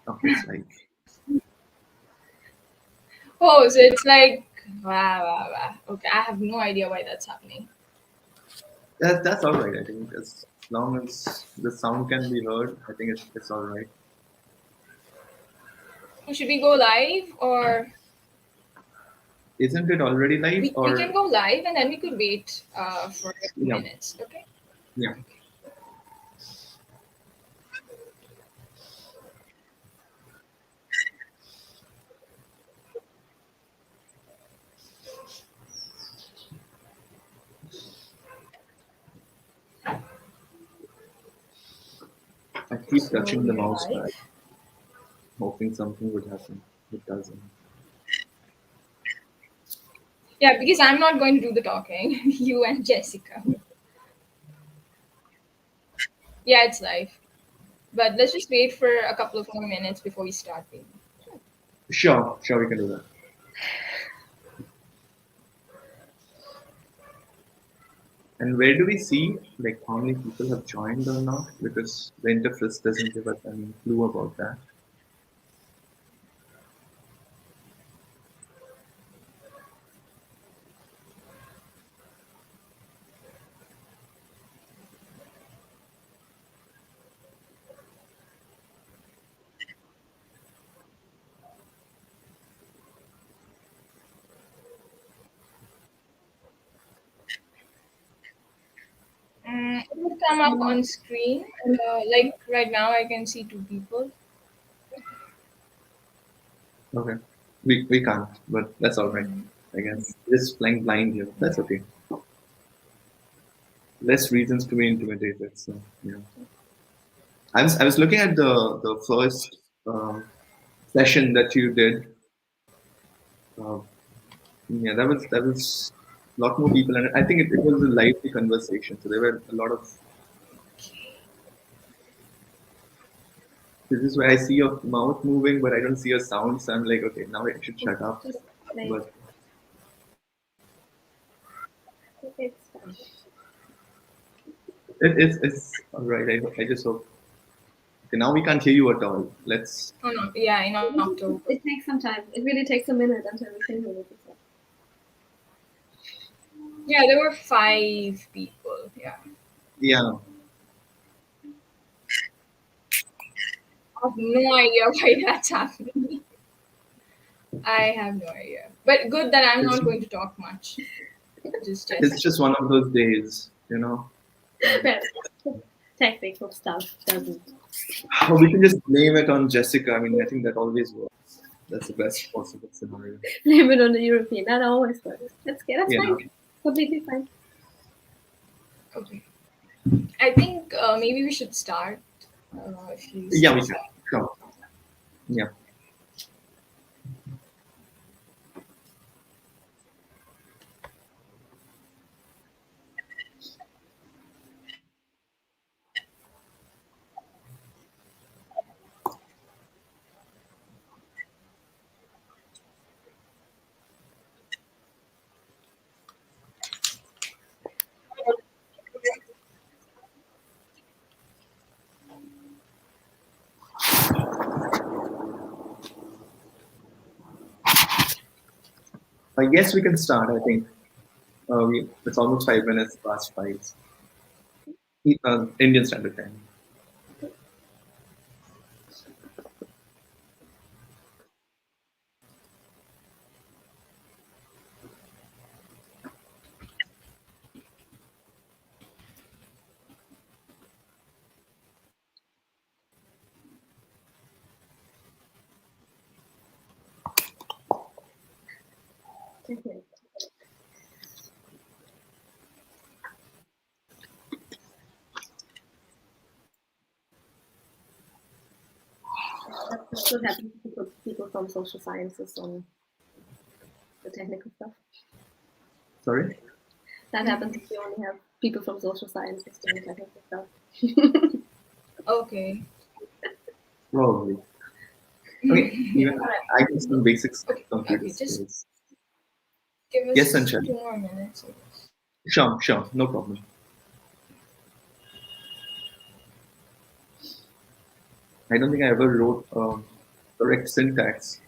Okay, it's like Oh, so it's like wow. Okay, I have no idea why that's happening. that's all right. I think as long as the sound can be heard, I think it's all right. Should we go live or Isn't it already live we can or go live and then we could wait for a few yeah, minutes. Okay. yeah. I keep So touching the we are mouse pad, live. hoping something would happen. It doesn't. Yeah, because I'm not going to do the talking. You and Jessica. Yeah, it's live. But let's just wait for a couple of more minutes before we start. Maybe. Sure, we can do that. And where do we see like how many people have joined or not? Because the interface doesn't give us any clue about that. It will come up on screen. Like right now, I can see two people. Okay. We can't, but that's all right. I guess just flying blind here. That's okay. Less reasons to be intimidated. So yeah. I was looking at the first session that you did. Uh, yeah, that was a lot more people, and I think it was a lively conversation. So there were a lot of. This is where I see your mouth moving, but I don't see your sound. So I'm like, okay, now I should shut up. Just like But it's fine. it's all right. I just hope. Okay, now we can't hear you at all. Let's. Oh no, yeah, in October. It takes some time. It really takes a minute until we can hear it. Yeah, there were 5 people. Yeah, Yeah. I have no idea why that's happening. I have no idea. But good that I'm It's not going to talk much. Just it's Jessica. just one of those days, you know. Well, technical stuff doesn't. Or we can just blame it on Jessica. I mean, I think that always works. That's the best possible scenario. Blame it on the European. That always works. That's good. That's Yeah. fine. Completely fine. Okay. I think maybe we should start. If you Yeah, we say can. so. Sure. Yeah. I guess we can start. I think it's almost 5 minutes past five. Indian Standard Time. Okay. That's what happens to people from social sciences on the technical stuff. Sorry. That happens if you only have people from social sciences doing technical stuff. Okay. Probably. Okay. Even I can some basics Okay. computer Okay. Just skills. give Yes, us Sanchal. 2 more minutes. Sure. No problem. I don't think I ever wrote correct syntax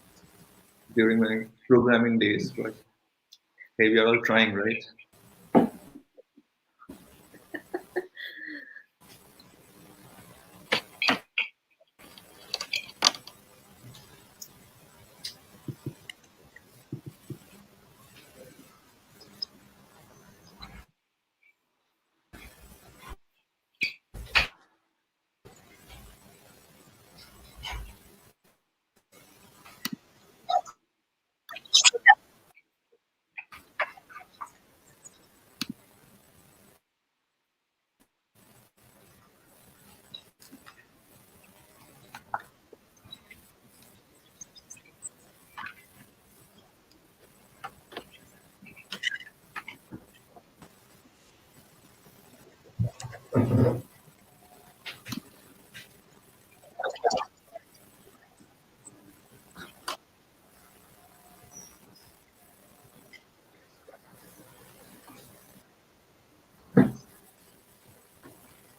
during my programming days, but hey, we are all trying, right?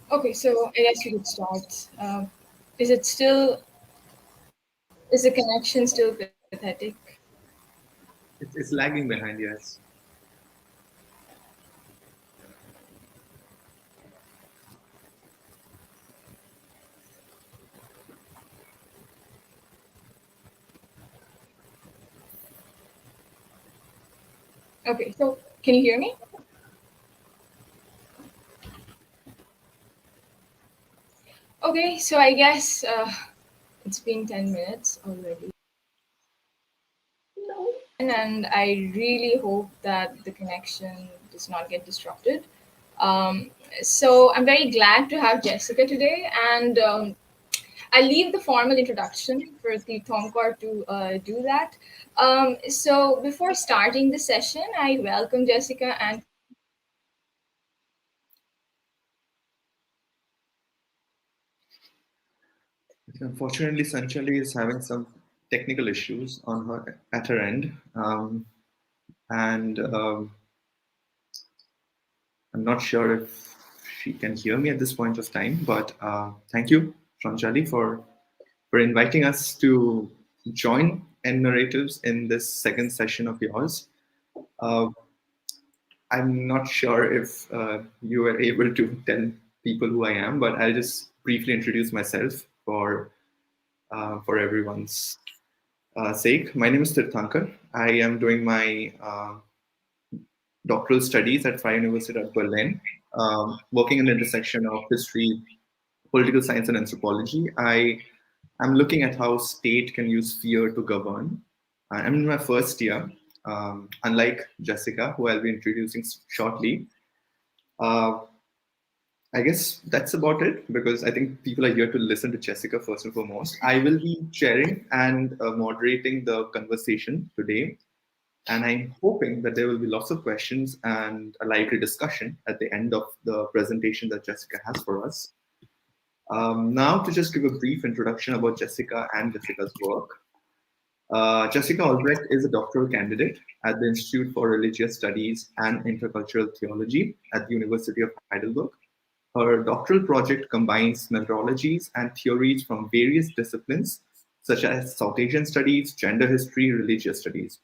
Okay, so I guess we could start. Is it still, is the connection still pathetic? It's lagging behind, yes. Okay, so can you hear me? Okay, so I guess it's been 10 minutes already. No. And I really hope that the connection does not get disrupted. So I'm very glad to have Jessica today, and I'll leave the formal introduction for Tirthankar to do that. So before starting the session, I welcome Jessica and Unfortunately, Sanchali is having some technical issues on her at her end, and I'm not sure if she can hear me at this point of time. But thank you, Sanchali, for inviting us to join End Narratives in this second session of yours. Uh, I'm not sure if you were able to tell people who I am, but I'll just briefly introduce myself for everyone's sake. My name is Tirthankar. I am doing my doctoral studies at Freie University of Berlin, working in the intersection of history, political science, and anthropology. I am looking at how state can use fear to govern. I'm in my first year. Unlike Jessica, who I'll be introducing shortly, uh, I guess that's about it because I think people are here to listen to Jessica first and foremost. I will be chairing and moderating the conversation today, and I'm hoping that there will be lots of questions and a lively discussion at the end of the presentation that Jessica has for us. Now, to just give a brief introduction about Jessica and Jessica's work. Jessica Albrecht is a doctoral candidate at the Institute for Religious Studies and Intercultural Theology at the University of Heidelberg. Her doctoral project combines methodologies and theories from various disciplines, such as South Asian studies, gender history, religious studies.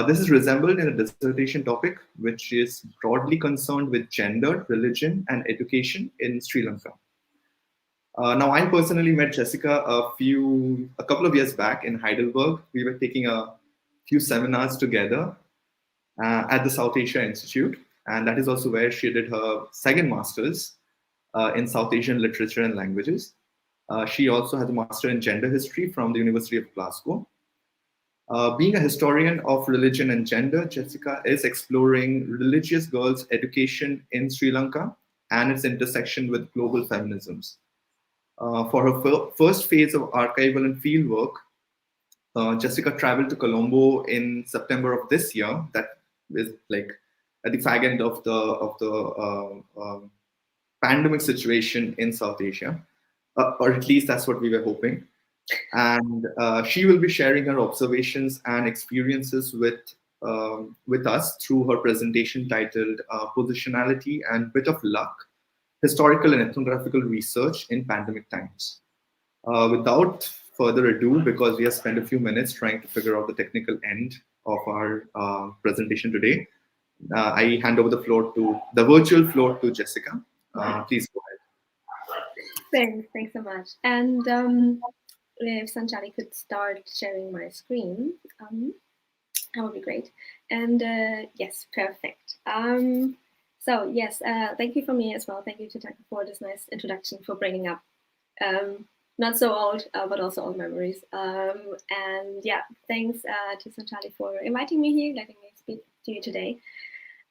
This is resembled in a dissertation topic, which is broadly concerned with gender, religion, and education in Sri Lanka. Now, I personally met Jessica a couple of years back in Heidelberg. We were taking a few seminars together at the South Asia Institute, and that is also where she did her second master's in South Asian literature and languages. She also has a master in gender history from the University of Glasgow. Being a historian of religion and gender, Jessica is exploring religious girls' education in Sri Lanka and its intersection with global feminisms. For her first phase of archival and fieldwork, Jessica traveled to Colombo in September of this year. That is like at the fag end of the pandemic situation in South Asia, or at least that's what we were hoping. And she will be sharing her observations and experiences with us through her presentation titled "Positionality and Bit of Luck: Historical and Ethnographical Research in Pandemic Times." Without further ado, because we have spent a few minutes trying to figure out the technical end of our presentation today, I hand over the virtual floor to Jessica. Please go ahead. Thanks so much. And if Sanchali could start sharing my screen, that would be great. And yes, perfect. So yes, thank you from me as well. Thank you to Tirthankar for this nice introduction, for bringing up not so old, but also old memories. And yeah, thanks to Sanchali for inviting me here, letting me speak to you today.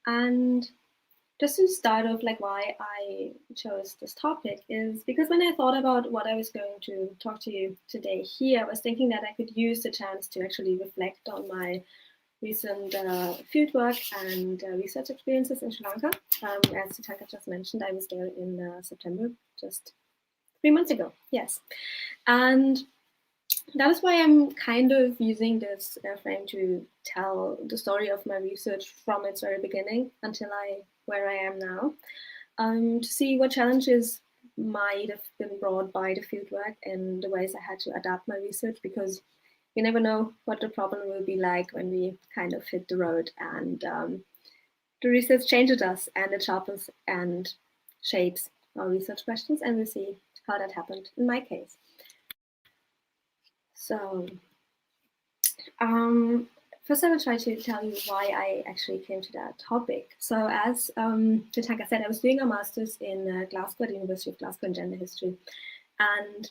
And just to start off, like why I chose this topic is because when I thought about what I was going to talk to you today here, I was thinking that I could use the chance to actually reflect on my recent fieldwork and research experiences in Sri Lanka. As Tirthankar just mentioned, I was there in September, just 3 months ago, yes. And that is why I'm kind of using this frame to tell the story of my research from its very beginning until where I am now, to see what challenges might have been brought by the fieldwork and the ways I had to adapt my research, because you never know what the problem will be like when we kind of hit the road and the research changes us and it sharpens and shapes our research questions, and we'll see how that happened in my case. So first I will try to tell you why I actually came to that topic. So as Tirthankar said, I was doing a master's in Glasgow, at the University of Glasgow, in gender history. And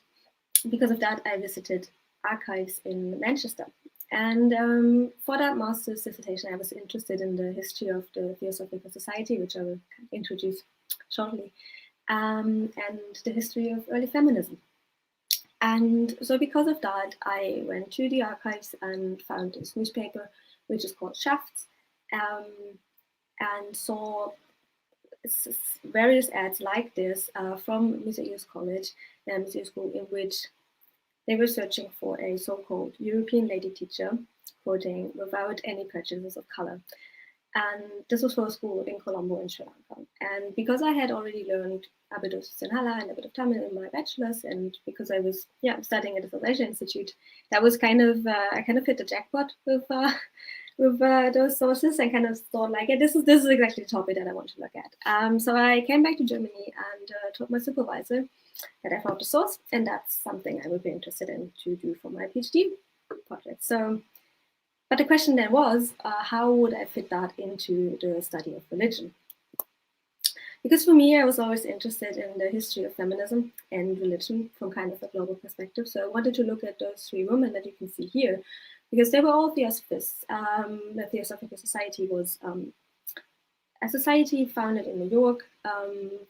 because of that, I visited archives in Manchester. And for that master's dissertation, I was interested in the history of the Theosophical Society, which I will introduce shortly, and the history of early feminism. And so because of that, I went to the archives and found this newspaper, which is called Shafts, and saw various ads like this from Musaeus College and Musaeus School, in which they were searching for a so-called European lady teacher, quoting, without any prejudices of color. And this was for a school in Colombo in Sri Lanka. And because I had already learned a bit of Sinhala and a bit of Tamil in my bachelor's, and because I was studying at the Malaysia Institute, that was kind of I kind of hit the jackpot with those sources, and kind of thought like, yeah, this is exactly the topic that I want to look at. So I came back to Germany and told my supervisor that I found the source, and that's something I would be interested in to do for my PhD project. So. But the question then was, how would I fit that into the study of religion? Because for me, I was always interested in the history of feminism and religion from kind of a global perspective. So I wanted to look at those three women that you can see here, because they were all theosophists. The Theosophical Society was a society founded in New York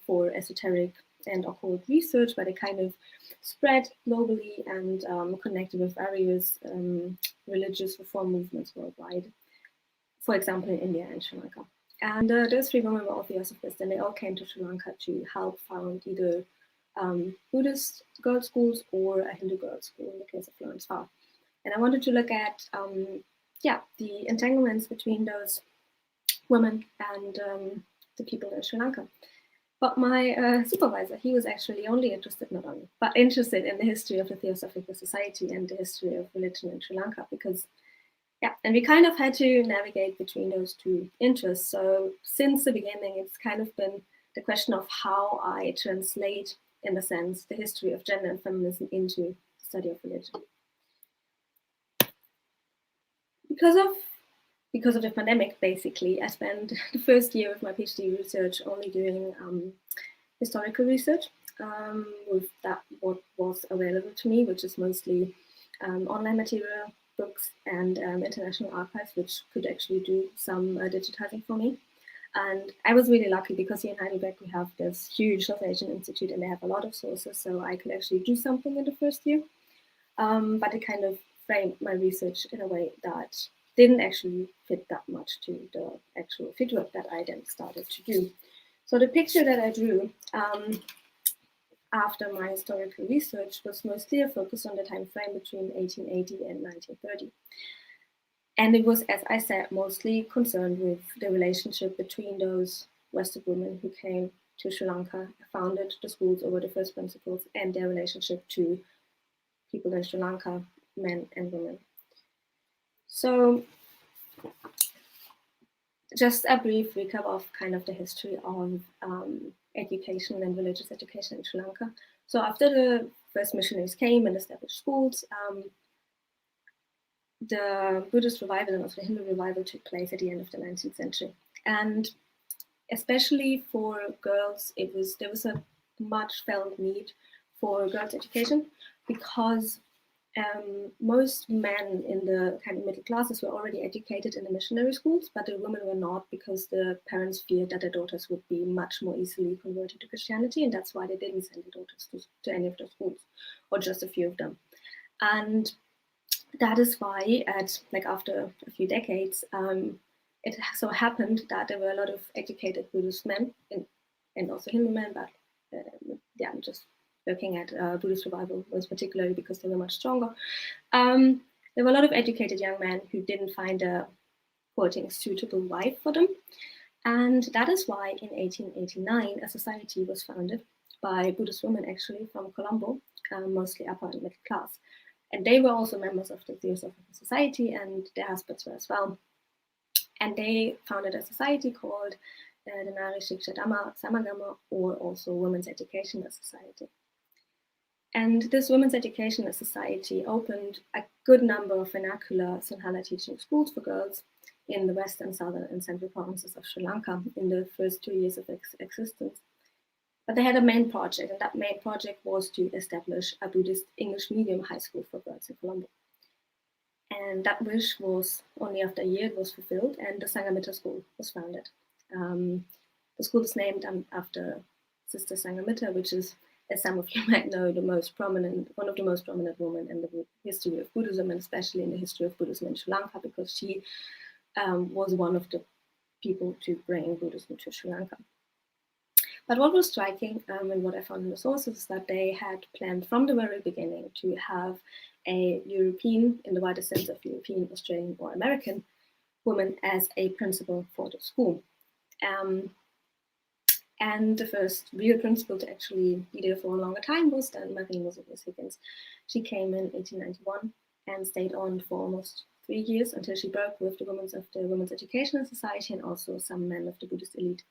for esoteric and occult research, but it kind of spread globally and connected with various religious reform movements worldwide, for example, in India and Sri Lanka. And those three women were all theosophists, and they all came to Sri Lanka to help found either Buddhist girls' schools or a Hindu girls' school, in the case of Florence Farr. And I wanted to look at the entanglements between those women and the people in Sri Lanka. But my supervisor, he was actually only interested, not only, but interested in the history of the Theosophical Society and the history of religion in Sri Lanka, because, and we kind of had to navigate between those two interests. So since the beginning, it's kind of been the question of how I translate, in a sense, the history of gender and feminism into the study of religion. Because of the pandemic, basically, I spent the first year of my PhD research only doing historical research with what was available to me, which is mostly online material, books, and international archives, which could actually do some digitizing for me. And I was really lucky because here in Heidelberg, we have this huge South Asian Institute and they have a lot of sources, so I could actually do something in the first year. But it kind of framed my research in a way that didn't actually fit that much to the actual fieldwork that I then started to do. So the picture that I drew after my historical research was mostly a focus on the time frame between 1880 and 1930. And it was, as I said, mostly concerned with the relationship between those Western women who came to Sri Lanka, founded the schools over the first principles, and their relationship to people in Sri Lanka, men and women. So just a brief recap of kind of the history of education and religious education in Sri Lanka. So after the first missionaries came and established schools, the Buddhist revival and also the Hindu revival took place at the end of the 19th century. And especially for girls, there was a much felt need for girls' education, because most men in the kind of middle classes were already educated in the missionary schools, but the women were not, because the parents feared that their daughters would be much more easily converted to Christianity, and that's why they didn't send their daughters to any of those schools, or just a few of them. And that is why, after a few decades, it so happened that there were a lot of educated Buddhist men and also Hindu men, but I'm just looking at Buddhist revival most particularly because they were much stronger. There were a lot of educated young men who didn't find a, quoting, suitable wife for them. And that is why in 1889, a society was founded by Buddhist women, actually, from Colombo, mostly upper and middle class. And they were also members of the Theosophical Society, and their husbands were as well. And they founded a society called the Nari Shiksha Dhamma Samagama, or also Women's Educational Society. And this Women's Educational Society opened a good number of vernacular Sinhala teaching schools for girls in the western, southern, and central provinces of Sri Lanka in the first 2 years of existence. But they had a main project, and that main project was to establish a Buddhist English medium high school for girls in Colombo. And that wish was, only after a year, it was fulfilled, and the Sanghamitta school was founded. The school is named after Sister Sanghamitta, which is, as some of you might know, one of the most prominent women in the history of Buddhism, and especially in the history of Buddhism in Sri Lanka, because she was one of the people to bring Buddhism to Sri Lanka. But what was striking, and what I found in the sources, is that they had planned from the very beginning to have a European, in the wider sense of European, Australian, or American woman as a principal for the school. And the first real principal to actually be there for a longer time was then Marie Moses Higgins. She came in 1891 and stayed on for almost 3 years until she broke with the women of the Women's Educational Society and also some men of the Buddhist elite.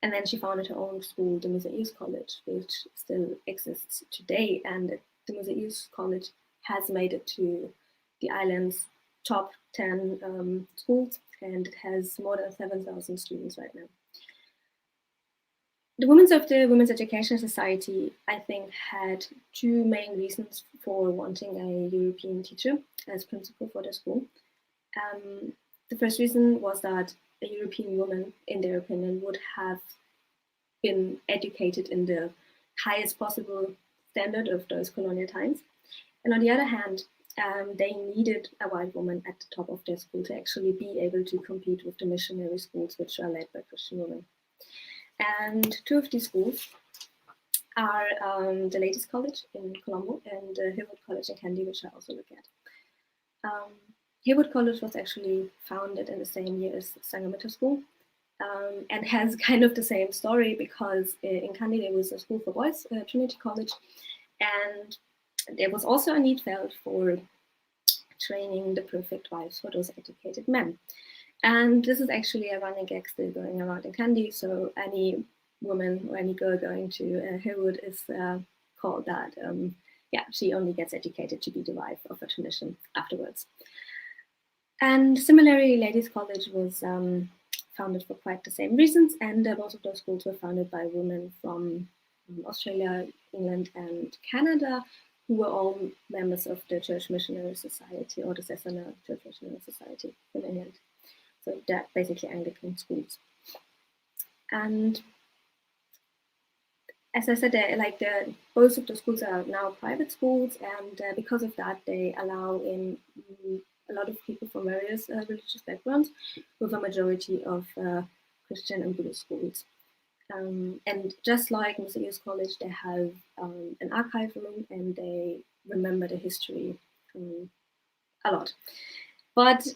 And then she founded her own school, the Musaeus College, which still exists today. And the Musaeus College has made it to the island's top 10 schools, and it has more than 7,000 students right now. The women of the Women's Education Society, I think, had two main reasons for wanting a European teacher as principal for their school. The first reason was that a European woman, in their opinion, would have been educated in the highest possible standard of those colonial times. And on the other hand, they needed a white woman at the top of their school to actually be able to compete with the missionary schools, which are led by Christian women. And two of these schools are the Ladies College in Colombo and Hillwood College in Kandy, which I also look at. Hillwood College was actually founded in the same year as Sanghamitta School, and has kind of the same story, because in Kandy there was a school for boys, Trinity College, and there was also a need felt for training the perfect wives for those educated men. And this is actually a running gag still going around in Kandy, so any woman or any girl going to Hillwood is called that. She only gets educated to be the wife of a clinician afterwards. And similarly, Ladies College was founded for quite the same reasons, and most of those schools were founded by women from Australia, England, and Canada, who were all members of the Church Missionary Society, or the Sesana Church Missionary Society in England. So they're basically Anglican schools. And as I said, both of the schools are now private schools, and because of that, they allow in a lot of people from various religious backgrounds, with a majority of Christian and Buddhist schools. And just like Musaeus College, they have an archive room, and they remember the history a lot. But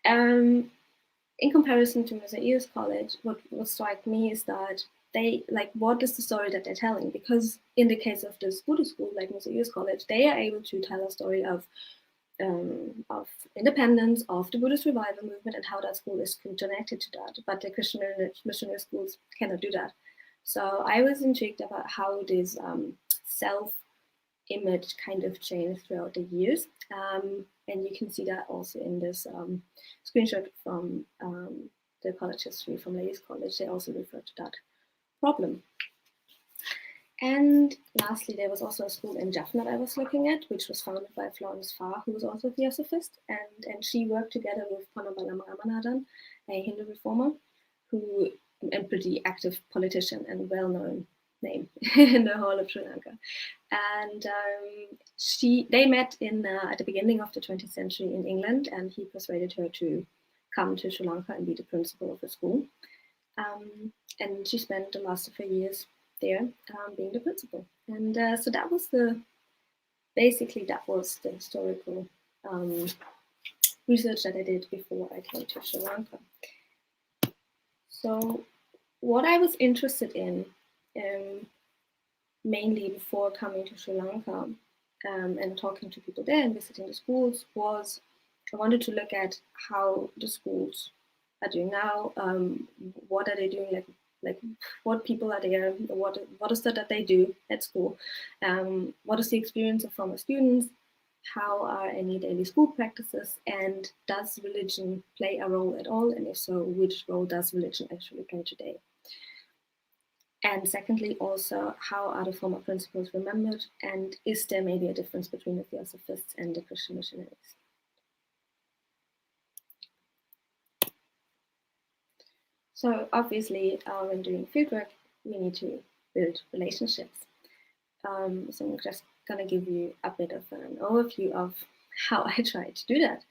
in comparison to Musaeus College, what struck me is that they like, what is the story that they're telling? Because in the case of this Buddhist school, like Mr. Yu's college, they are able to tell a story of independence, of the Buddhist revival movement, and how that school is connected to that. But the Christian missionary schools cannot do that. So I was intrigued about how this self-image kind of changed throughout the years. And you can see that also in this screenshot from the college history from Ladies College. They also refer to that problem. And lastly, there was also a school in Jaffna that I was looking at, which was founded by Florence Farr, who was also a Theosophist, and she worked together with Ponnambalam Ramanathan, a Hindu reformer, who a pretty active politician and well-known name in the whole of Sri Lanka. And they met in at the beginning of the 20th century in England, and he persuaded her to come to Sri Lanka and be the principal of the school. And she spent the last of her years there being the principal. And so that was basically that was the historical research that I did before I came to Sri Lanka. So what I was interested in mainly before coming to Sri Lanka and talking to people there and visiting the schools was I wanted to look at how the schools are doing now, what are they doing, like what people are there, what is it that they do at school, what is the experience of former students, how are any daily school practices, and does religion play a role at all, and if so, which role does religion actually play today? And secondly, also, how are the former principles remembered, and is there maybe a difference between the Theosophists and the Christian missionaries? So obviously, when doing fieldwork, we need to build relationships. So I'm just going to give you a bit of an overview of how I tried to do that.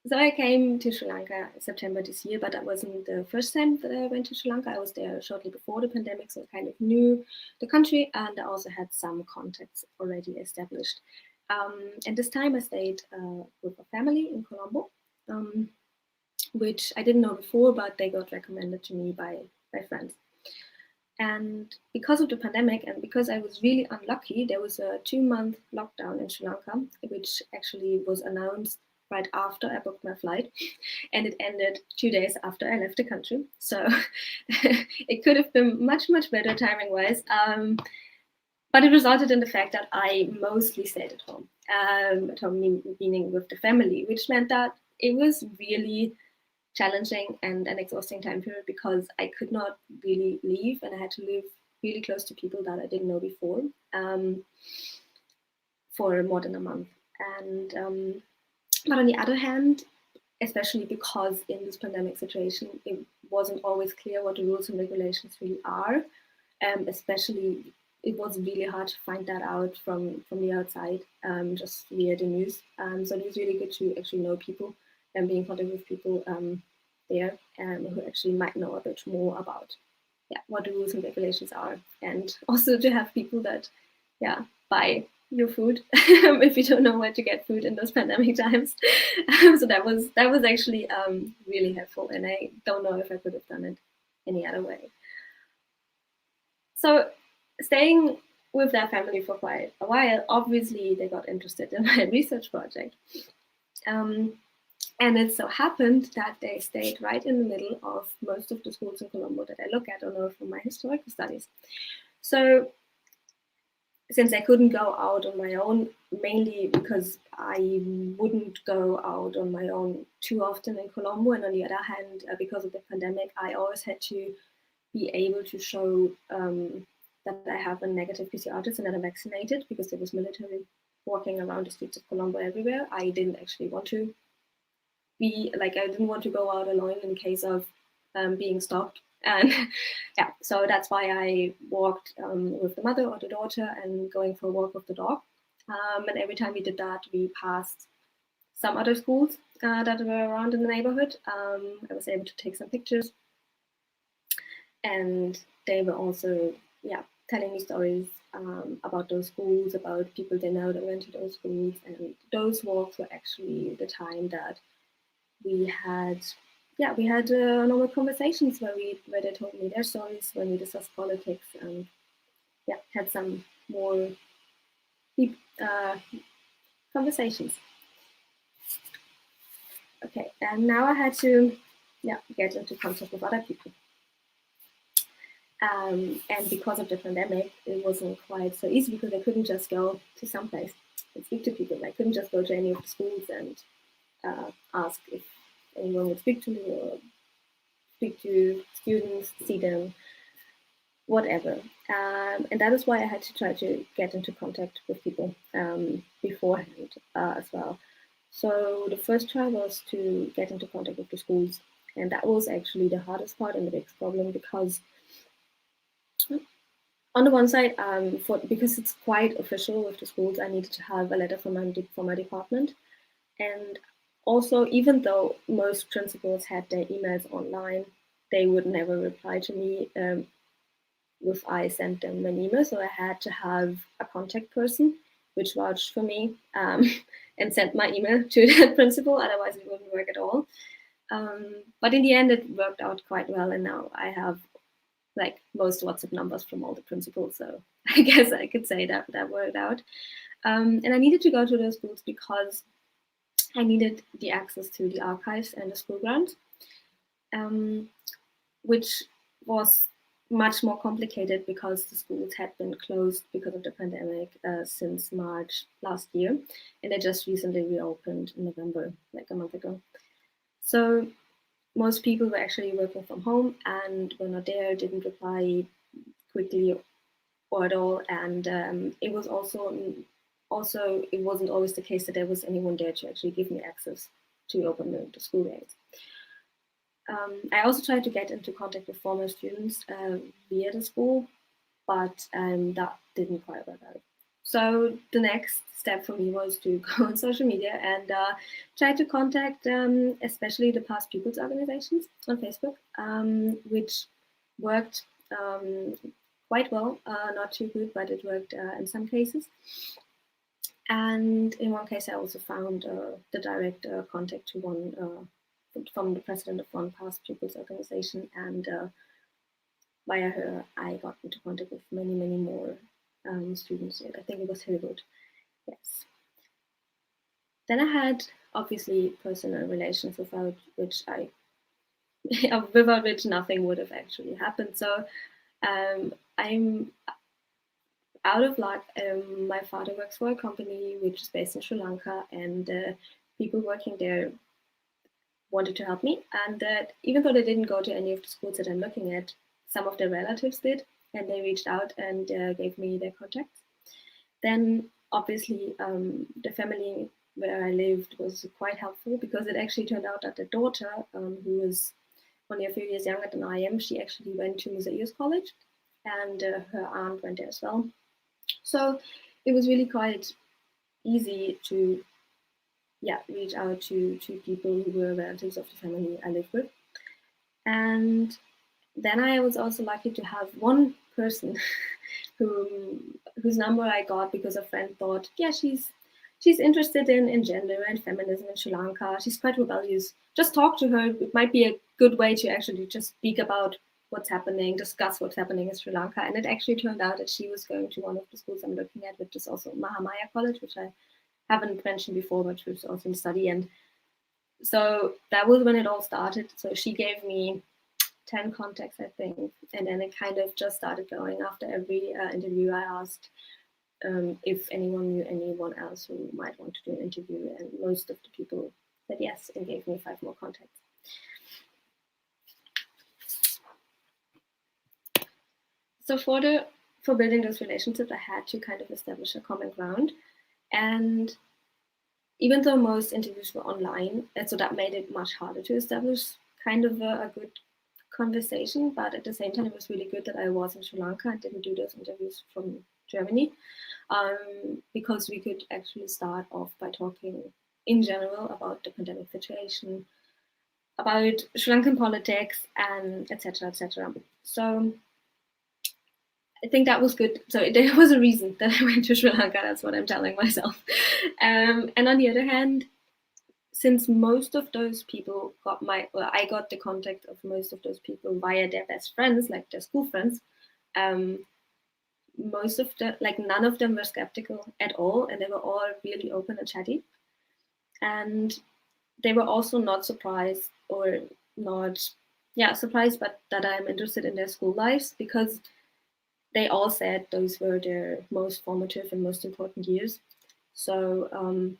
So I came to Sri Lanka in September this year, but that wasn't the first time that I went to Sri Lanka. I was there shortly before the pandemic, so I kind of knew the country, and I also had some contacts already established. And this time I stayed with a family in Colombo, which I didn't know before, but they got recommended to me by friends. And because of the pandemic and because I was really unlucky, there was a 2-month lockdown in Sri Lanka, which actually was announced right after I booked my flight, and it ended 2 days after I left the country. So it could have been much, much better timing-wise. But it resulted in the fact that I mostly stayed at home meaning with the family, which meant that it was really challenging and an exhausting time period because I could not really leave, and I had to live really close to people that I didn't know before for more than a month. And but on the other hand, especially because in this pandemic situation, it wasn't always clear what the rules and regulations really are. Especially, it was really hard to find that out from the outside, just via the news. So it was really good to actually know people and be in contact with people there who actually might know a bit more about what the rules and regulations are, and also to have people that buy your food if you don't know where to get food in those pandemic times. So that was actually really helpful, and I don't know if I could have done it any other way. So staying with that family for quite a while, obviously they got interested in my research project. And it so happened that they stayed right in the middle of most of the schools in Colombo that I look at or know from my historical studies. So since I couldn't go out on my own, mainly because I wouldn't go out on my own too often in Colombo, and on the other hand, because of the pandemic, I always had to be able to show that I have a negative PCR test and that I'm vaccinated, because there was military walking around the streets of Colombo everywhere. I didn't actually want to I didn't want to go out alone in case of being stopped. And so that's why I walked with the mother or the daughter and going for a walk with the dog. And every time we did that, we passed some other schools that were around in the neighborhood. I was able to take some pictures. And they were also, telling me stories about those schools, about people they know that went to those schools. And those walks were actually the time that we had yeah, we had normal conversations where they told me their stories, when we discussed politics, and yeah, had some more deep conversations. Okay, and now I had to get into contact with other people. And because of the pandemic, it wasn't quite so easy because I couldn't just go to some place and speak to people. I couldn't just go to any of the schools and ask if anyone would speak to me or speak to students, see them, whatever. And that is why I had to try to get into contact with people beforehand as well. So the first try was to get into contact with the schools. And that was actually the hardest part and the biggest problem because on the one side, because it's quite official with the schools, I needed to have a letter from my department. And also, even though most principals had their emails online, they would never reply to me if I sent them an email. So I had to have a contact person which vouched for me and sent my email to that principal. Otherwise, it wouldn't work at all. But in the end, it worked out quite well. And now I have like most WhatsApp numbers from all the principals. So I guess I could say that worked out. And I needed to go to those schools because I needed the access to the archives and the school grounds, which was much more complicated because the schools had been closed because of the pandemic since March last year, and they just recently reopened in November, like a month ago. So most people were actually working from home and were not there, didn't reply quickly or at all, and it was also it wasn't always the case that there was anyone there to actually give me access to open the school days. I also tried to get into contact with former students via the school, but that didn't quite work out. So the next step for me was to go on social media and try to contact especially the past pupils organizations on Facebook, which worked quite well, not too good, but it worked in some cases. And in one case, I also found the direct contact to one from the president of one past pupils organization, and via her, I got into contact with many, many more students. I think it was Hilbert. Yes. Then I had obviously personal relations without which nothing would have actually happened. So I'm out of luck. My father works for a company which is based in Sri Lanka, and people working there wanted to help me. And even though they didn't go to any of the schools that I'm looking at, some of their relatives did, and they reached out and gave me their contacts. Then obviously the family where I lived was quite helpful because it actually turned out that the daughter, who was only a few years younger than I am, she actually went to Moderator College, and her aunt went there as well. So it was really quite easy to reach out to people who were relatives of the family I lived with. And then I was also lucky to have one person whose number I got because a friend thought, yeah, she's interested in gender and feminism in Sri Lanka. She's quite rebellious. Just talk to her. It might be a good way to actually just speak about what's happening, discuss what's happening in Sri Lanka. And it actually turned out that she was going to one of the schools I'm looking at, which is also Mahamaya College, which I haven't mentioned before, but was also in study. And so that was when it all started. So she gave me 10 contacts, I think. And then it kind of just started going. After every interview, I asked if anyone knew anyone else who might want to do an interview. And most of the people said yes and gave me 5 more contacts. So for building those relationships, I had to kind of establish a common ground. And even though most interviews were online, and so that made it much harder to establish kind of a good conversation, but at the same time, it was really good that I was in Sri Lanka and didn't do those interviews from Germany, because we could actually start off by talking in general about the pandemic situation, about Sri Lankan politics, and etc., etc. So I think that was good. So there was a reason that I went to Sri Lanka. That's what I'm telling myself. And on the other hand, since most of those people I got the contact of most of those people via their best friends, like their school friends, most of the, like none of them were skeptical at all, and they were all really open and chatty. And they were also not surprised or not, yeah, surprised, but that I'm interested in their school lives, because they all said those were their most formative and most important years. So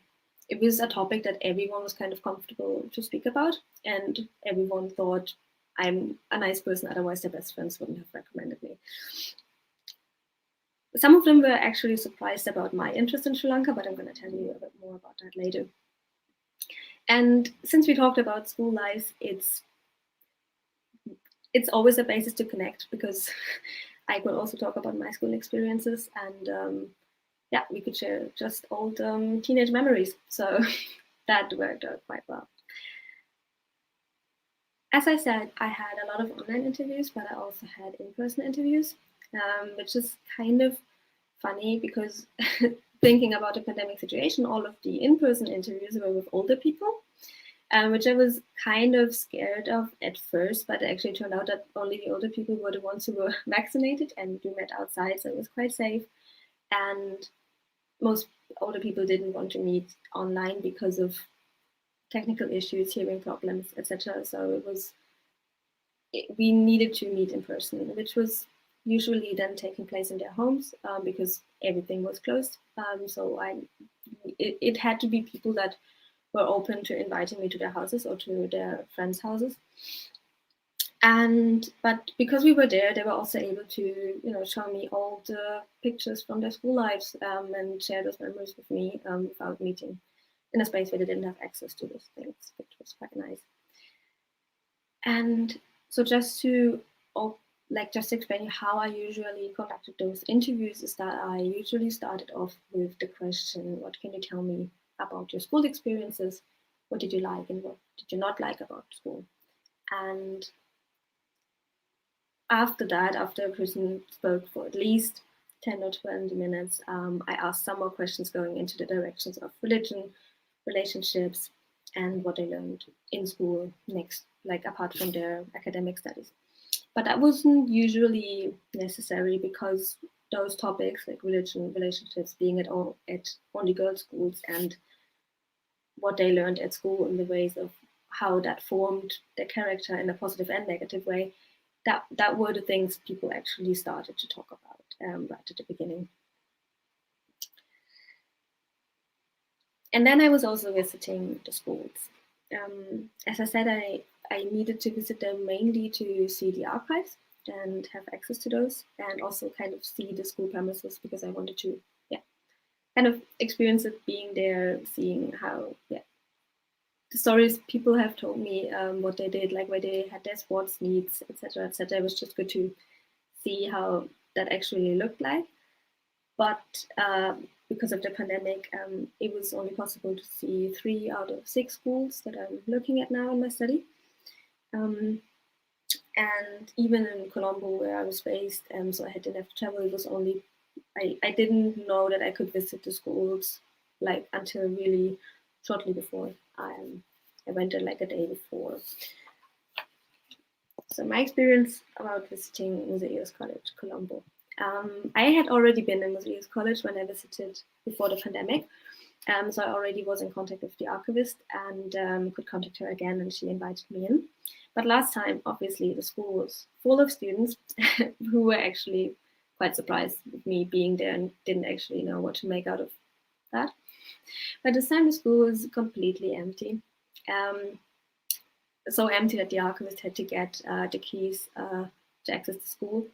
it was a topic that everyone was kind of comfortable to speak about, and everyone thought I'm a nice person, otherwise their best friends wouldn't have recommended me. Some of them were actually surprised about my interest in Sri Lanka, but I'm going to tell you a bit more about that later. And since we talked about school life, it's always a basis to connect, because I could also talk about my school experiences, and yeah, we could share just old teenage memories. So that worked out quite well. As I said, I had a lot of online interviews, but I also had in-person interviews, which is kind of funny because thinking about the pandemic situation, all of the in-person interviews were with older people, which I was kind of scared of at first, but it actually turned out that only the older people were the ones who were vaccinated, and we met outside, so it was quite safe. And most older people didn't want to meet online because of technical issues, hearing problems, etc. So we needed to meet in person, which was usually then taking place in their homes because everything was closed. So it had to be people that were open to inviting me to their houses or to their friends' houses. But because we were there, they were also able to, show me all the pictures from their school lives and share those memories with me without meeting in a space where they didn't have access to those things, which was quite nice. And so just to explain you how I usually conducted those interviews, is that I usually started off with the question, what can you tell me about your school experiences? What did you like and what did you not like about school? And after that, after a person spoke for at least 10 or 20 minutes, I asked some more questions going into the directions of religion, relationships, and what they learned in school next, apart from their academic studies. But that wasn't usually necessary, because those topics like religion, relationships, being at only girls' schools, and what they learned at school in the ways of how that formed their character in a positive and negative way, that were the things people actually started to talk about right at the beginning. And then I was also visiting the schools. As I said, I needed to visit them mainly to see the archives and have access to those, and also kind of see the school premises, because I wanted to, kind of experience it being there, seeing how, the stories people have told me, what they did, where they had their sports meets, etc., etc. It was just good to see how that actually looked like. But because of the pandemic, it was only possible to see 3 out of 6 schools that I'm looking at now in my study. And even in Colombo, where I was based, so I didn't have to travel, it was only, I didn't know that I could visit the schools until really shortly before. I went there a day before. So my experience about visiting Museus College, Colombo. I had already been in Museus College when I visited before the pandemic. So I already was in contact with the archivist and could contact her again, and she invited me in. But last time, obviously, the school was full of students who were actually quite surprised with me being there and didn't actually know what to make out of that. But this time the school was completely empty. So empty that the archivist had to get the keys to access the school,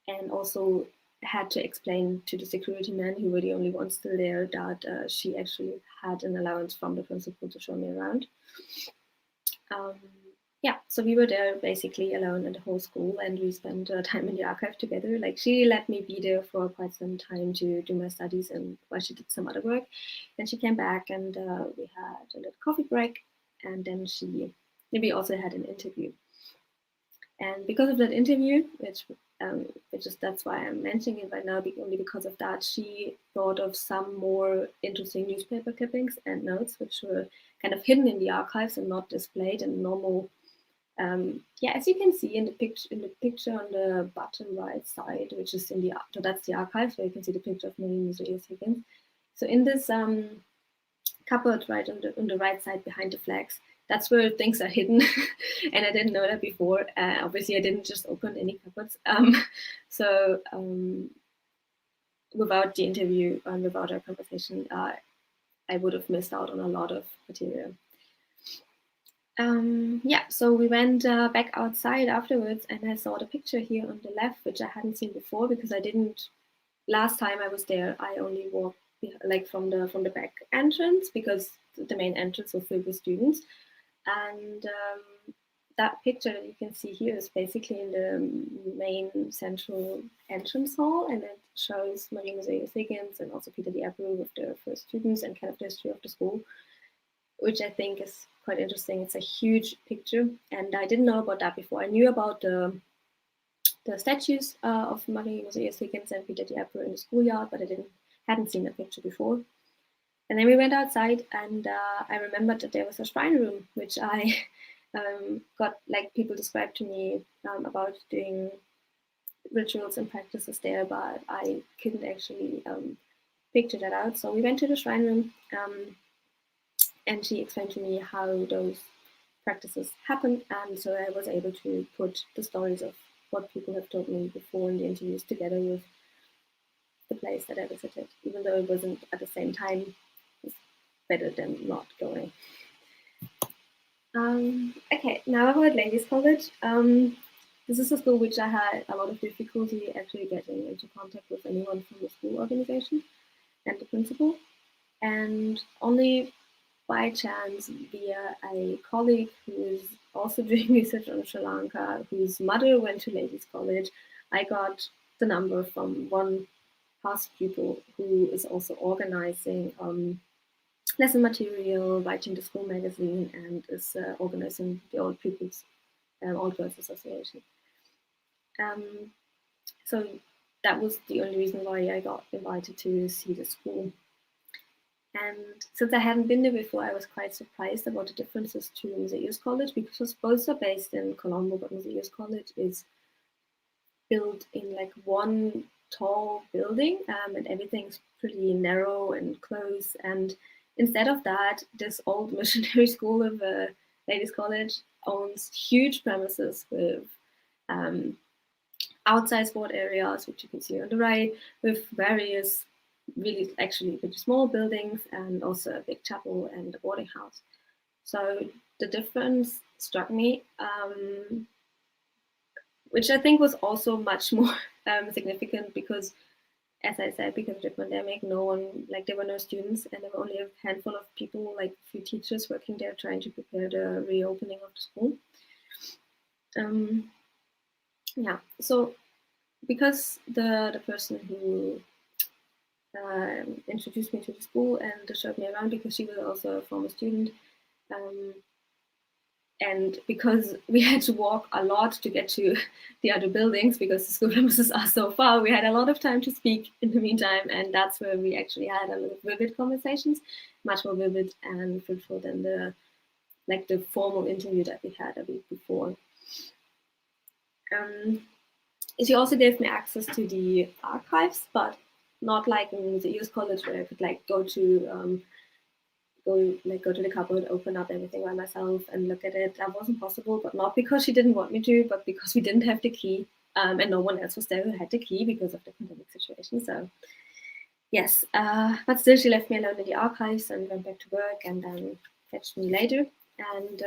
and also had to explain to the security men, who were the only ones still there, that she actually had an allowance from the principal to show me around. So we were there basically alone in the whole school, and we spent time in the archive together. She let me be there for quite some time to do my studies and while she did some other work. Then she came back, and we had a little coffee break, and then we also had an interview. And because of that interview, which is that's why I'm mentioning it right now, only because of that, she thought of some more interesting newspaper clippings and notes, which were kind of hidden in the archives and not displayed in normal. As you can see in the picture on the bottom right side, which is so that's the archive, where you can see the picture of Marie Museus Higgins. So in this cupboard right on the right side behind the flags, that's where things are hidden. And I didn't know that before. Obviously, I didn't just open any cupboards. Without the interview and without our conversation, I would have missed out on a lot of material. So we went back outside afterwards, and I saw the picture here on the left, which I hadn't seen before because I didn't. Last time I was there, I only walked like from the back entrance because the main entrance was filled with students, and that picture that you can see here is basically in the main central entrance hall, and it shows Marie Museus Higgins and also Peter the Abbrew with the first students and kind of the history of the school, which I think is quite interesting. It's a huge picture, and I didn't know about that before. I knew about the statues of Marie Museus Higgins and Peter the Abbrew in the schoolyard, but I hadn't seen that picture before. And then we went outside, and I remembered that there was a shrine room, which I got like people described to me about doing rituals and practices there, but I couldn't actually picture that out. So we went to the shrine room, and she explained to me how those practices happened, and so I was able to put the stories of what people have told me before in the interviews together with the place that I visited, even though it wasn't at the same time. It's better than not going. Okay, now about Ladies College. This is a school which I had a lot of difficulty actually getting into contact with anyone from the school organization and the principal, and only by chance via a colleague who is also doing research on Sri Lanka, whose mother went to Ladies College, I got the number from one past pupil who is also organizing lesson material, writing the school magazine, and is organizing the Old Pupils, Old Girls Association. So that was the only reason why I got invited to see the school. And since I hadn't been there before, I was quite surprised about the differences to Museus College, because both are based in Colombo, but Museus College is built in like one tall building, and everything's pretty narrow and close. And instead of that, this old missionary school of Ladies College owns huge premises with outside sport areas, which you can see on the right, with various really actually pretty small buildings, and also a big chapel and a boarding house. So the difference struck me, which I think was also much more significant because, as I said, because of the pandemic, there were no students, and there were only a handful of people, like a few teachers working there trying to prepare the reopening of the school. So because the person who introduced me to the school and showed me around, because she was also a former student, and because we had to walk a lot to get to the other buildings because the school premises are so far, we had a lot of time to speak in the meantime, and that's where we actually had a lot of vivid conversations, much more vivid and fruitful than the formal interview that we had a week before. She also gave me access to the archives, but not like in Museus College where I could go to the cupboard, open up everything by myself and look at it. That wasn't possible, but not because she didn't want me to, but because we didn't have the key, and no one else was there who had the key because of the pandemic situation. So yes, but still she left me alone in the archives and went back to work, and then fetched me later. And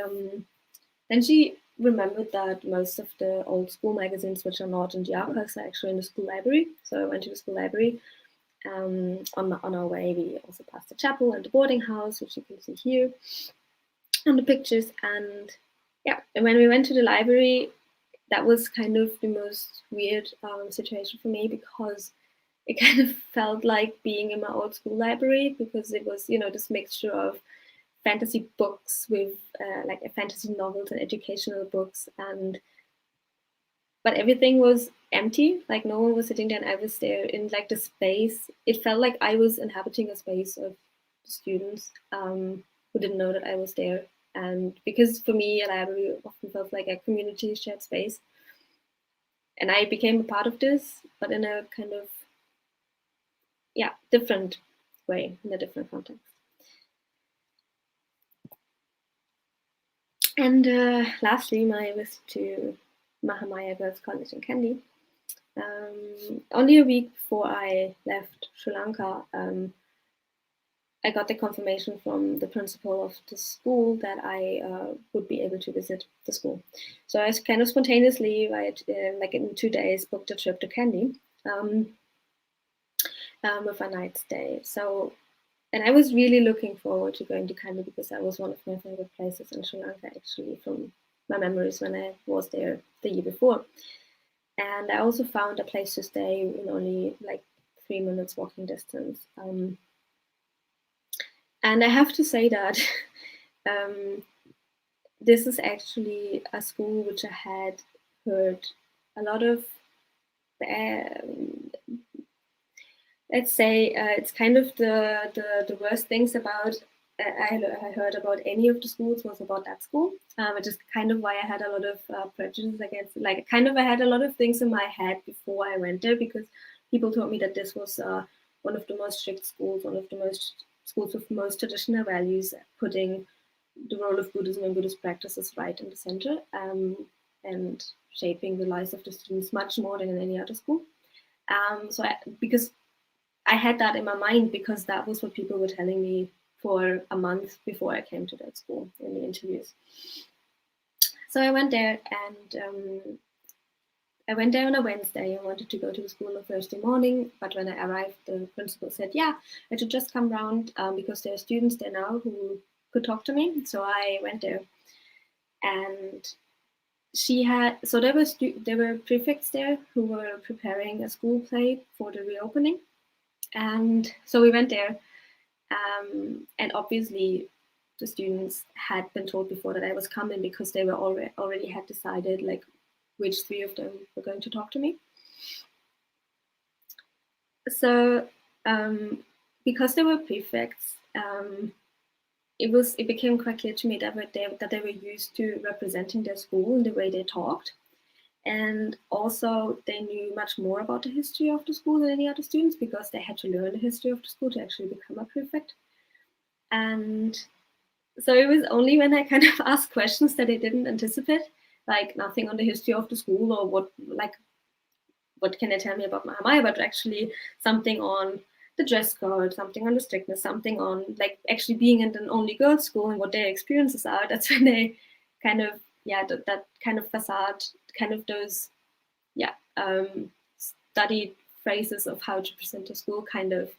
then she remembered that most of the old school magazines, which are not in the archives, are actually in the school library. So I went to the school library. On our way, we also passed the chapel and the boarding house, which you can see here on the pictures. And when we went to the library, that was kind of the most weird situation for me, because it kind of felt like being in my old school library, because it was, this mixture of fantasy books with fantasy novels and educational books, and but everything was empty, like no one was sitting there, and I was there in like the space. It felt like I was inhabiting a space of students who didn't know that I was there. And because for me, a library often felt like a community shared space. And I became a part of this, but in a kind of, different way, in a different context. And lastly, my visit to Mahamaya Girls College in Kandy. Only a week before I left Sri Lanka, I got the confirmation from the principal of the school that I would be able to visit the school. So I kind of spontaneously, like in 2 days, booked a trip to Kandy with a night stay. So, and I was really looking forward to going to Kandy because that was one of my favorite places in Sri Lanka, actually, from my memories when I was there the year before. And I also found a place to stay in only like 3 minutes walking distance. And I have to say that this is actually a school which I had heard a lot of, let's say, it's kind of the worst things about I heard about any of the schools was about that school, which is kind of why I had a lot of prejudice against, like, kind of I had a lot of things in my head before I went there, because people told me that this was one of the most strict schools, one of the most schools with most traditional values, putting the role of Buddhism and Buddhist practices right in the center, and shaping the lives of the students much more than in any other school. Because I had that in my mind, because that was what people were telling me for a month before I came to that school in the interviews. So I went there, and I went there on a Wednesday. I wanted to go to the school on a Thursday morning, but when I arrived, the principal said, yeah, I should just come round because there are students there now who could talk to me. So I went there, and she had, so there were prefects there who were preparing a school play for the reopening. And so we went there, and obviously the students had been told before that I was coming, because they were already had decided like which 3 of them were going to talk to me. So because they were prefects, it became quite clear to me that they were used to representing their school in the way they talked. And also they knew much more about the history of the school than any other students, because they had to learn the history of the school to actually become a prefect. And so it was only when I kind of asked questions that they didn't anticipate, like nothing on the history of the school or what can they tell me about Mahamaya, but actually something on the dress code, something on the strictness, something on like actually being in an only girls' school and what their experiences are. That's when they kind of, that kind of facade, kind of those, studied phrases of how to present a school kind of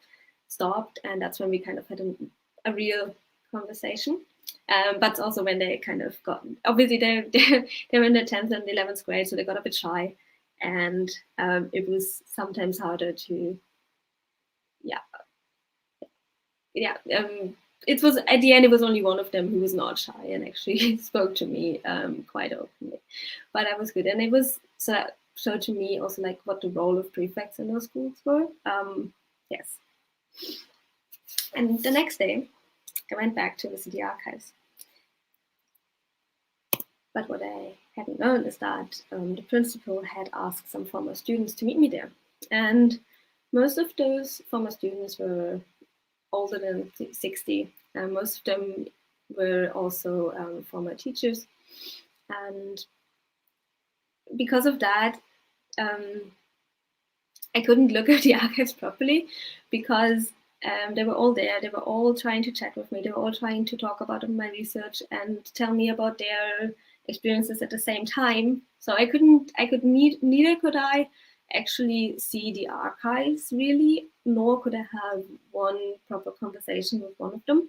stopped. And that's when we kind of had a real conversation. But also when they kind of got, obviously they were in the 10th and 11th grade, so they got a bit shy. And it was sometimes harder to, it was, at the end, it was only one of them who was not shy and actually spoke to me quite openly. But that was good. And it was, so that showed to me also like what the role of prefects in those schools were. Yes. And the next day, I went back to visit the archives. But what I hadn't known is that the principal had asked some former students to meet me there. And most of those former students were older than 60. Most of them were also former teachers. And because of that, I couldn't look at the archives properly, because they were all there. They were all trying to chat with me. They were all trying to talk about my research and tell me about their experiences at the same time. So neither could I actually see the archives really, nor could I have one proper conversation with one of them.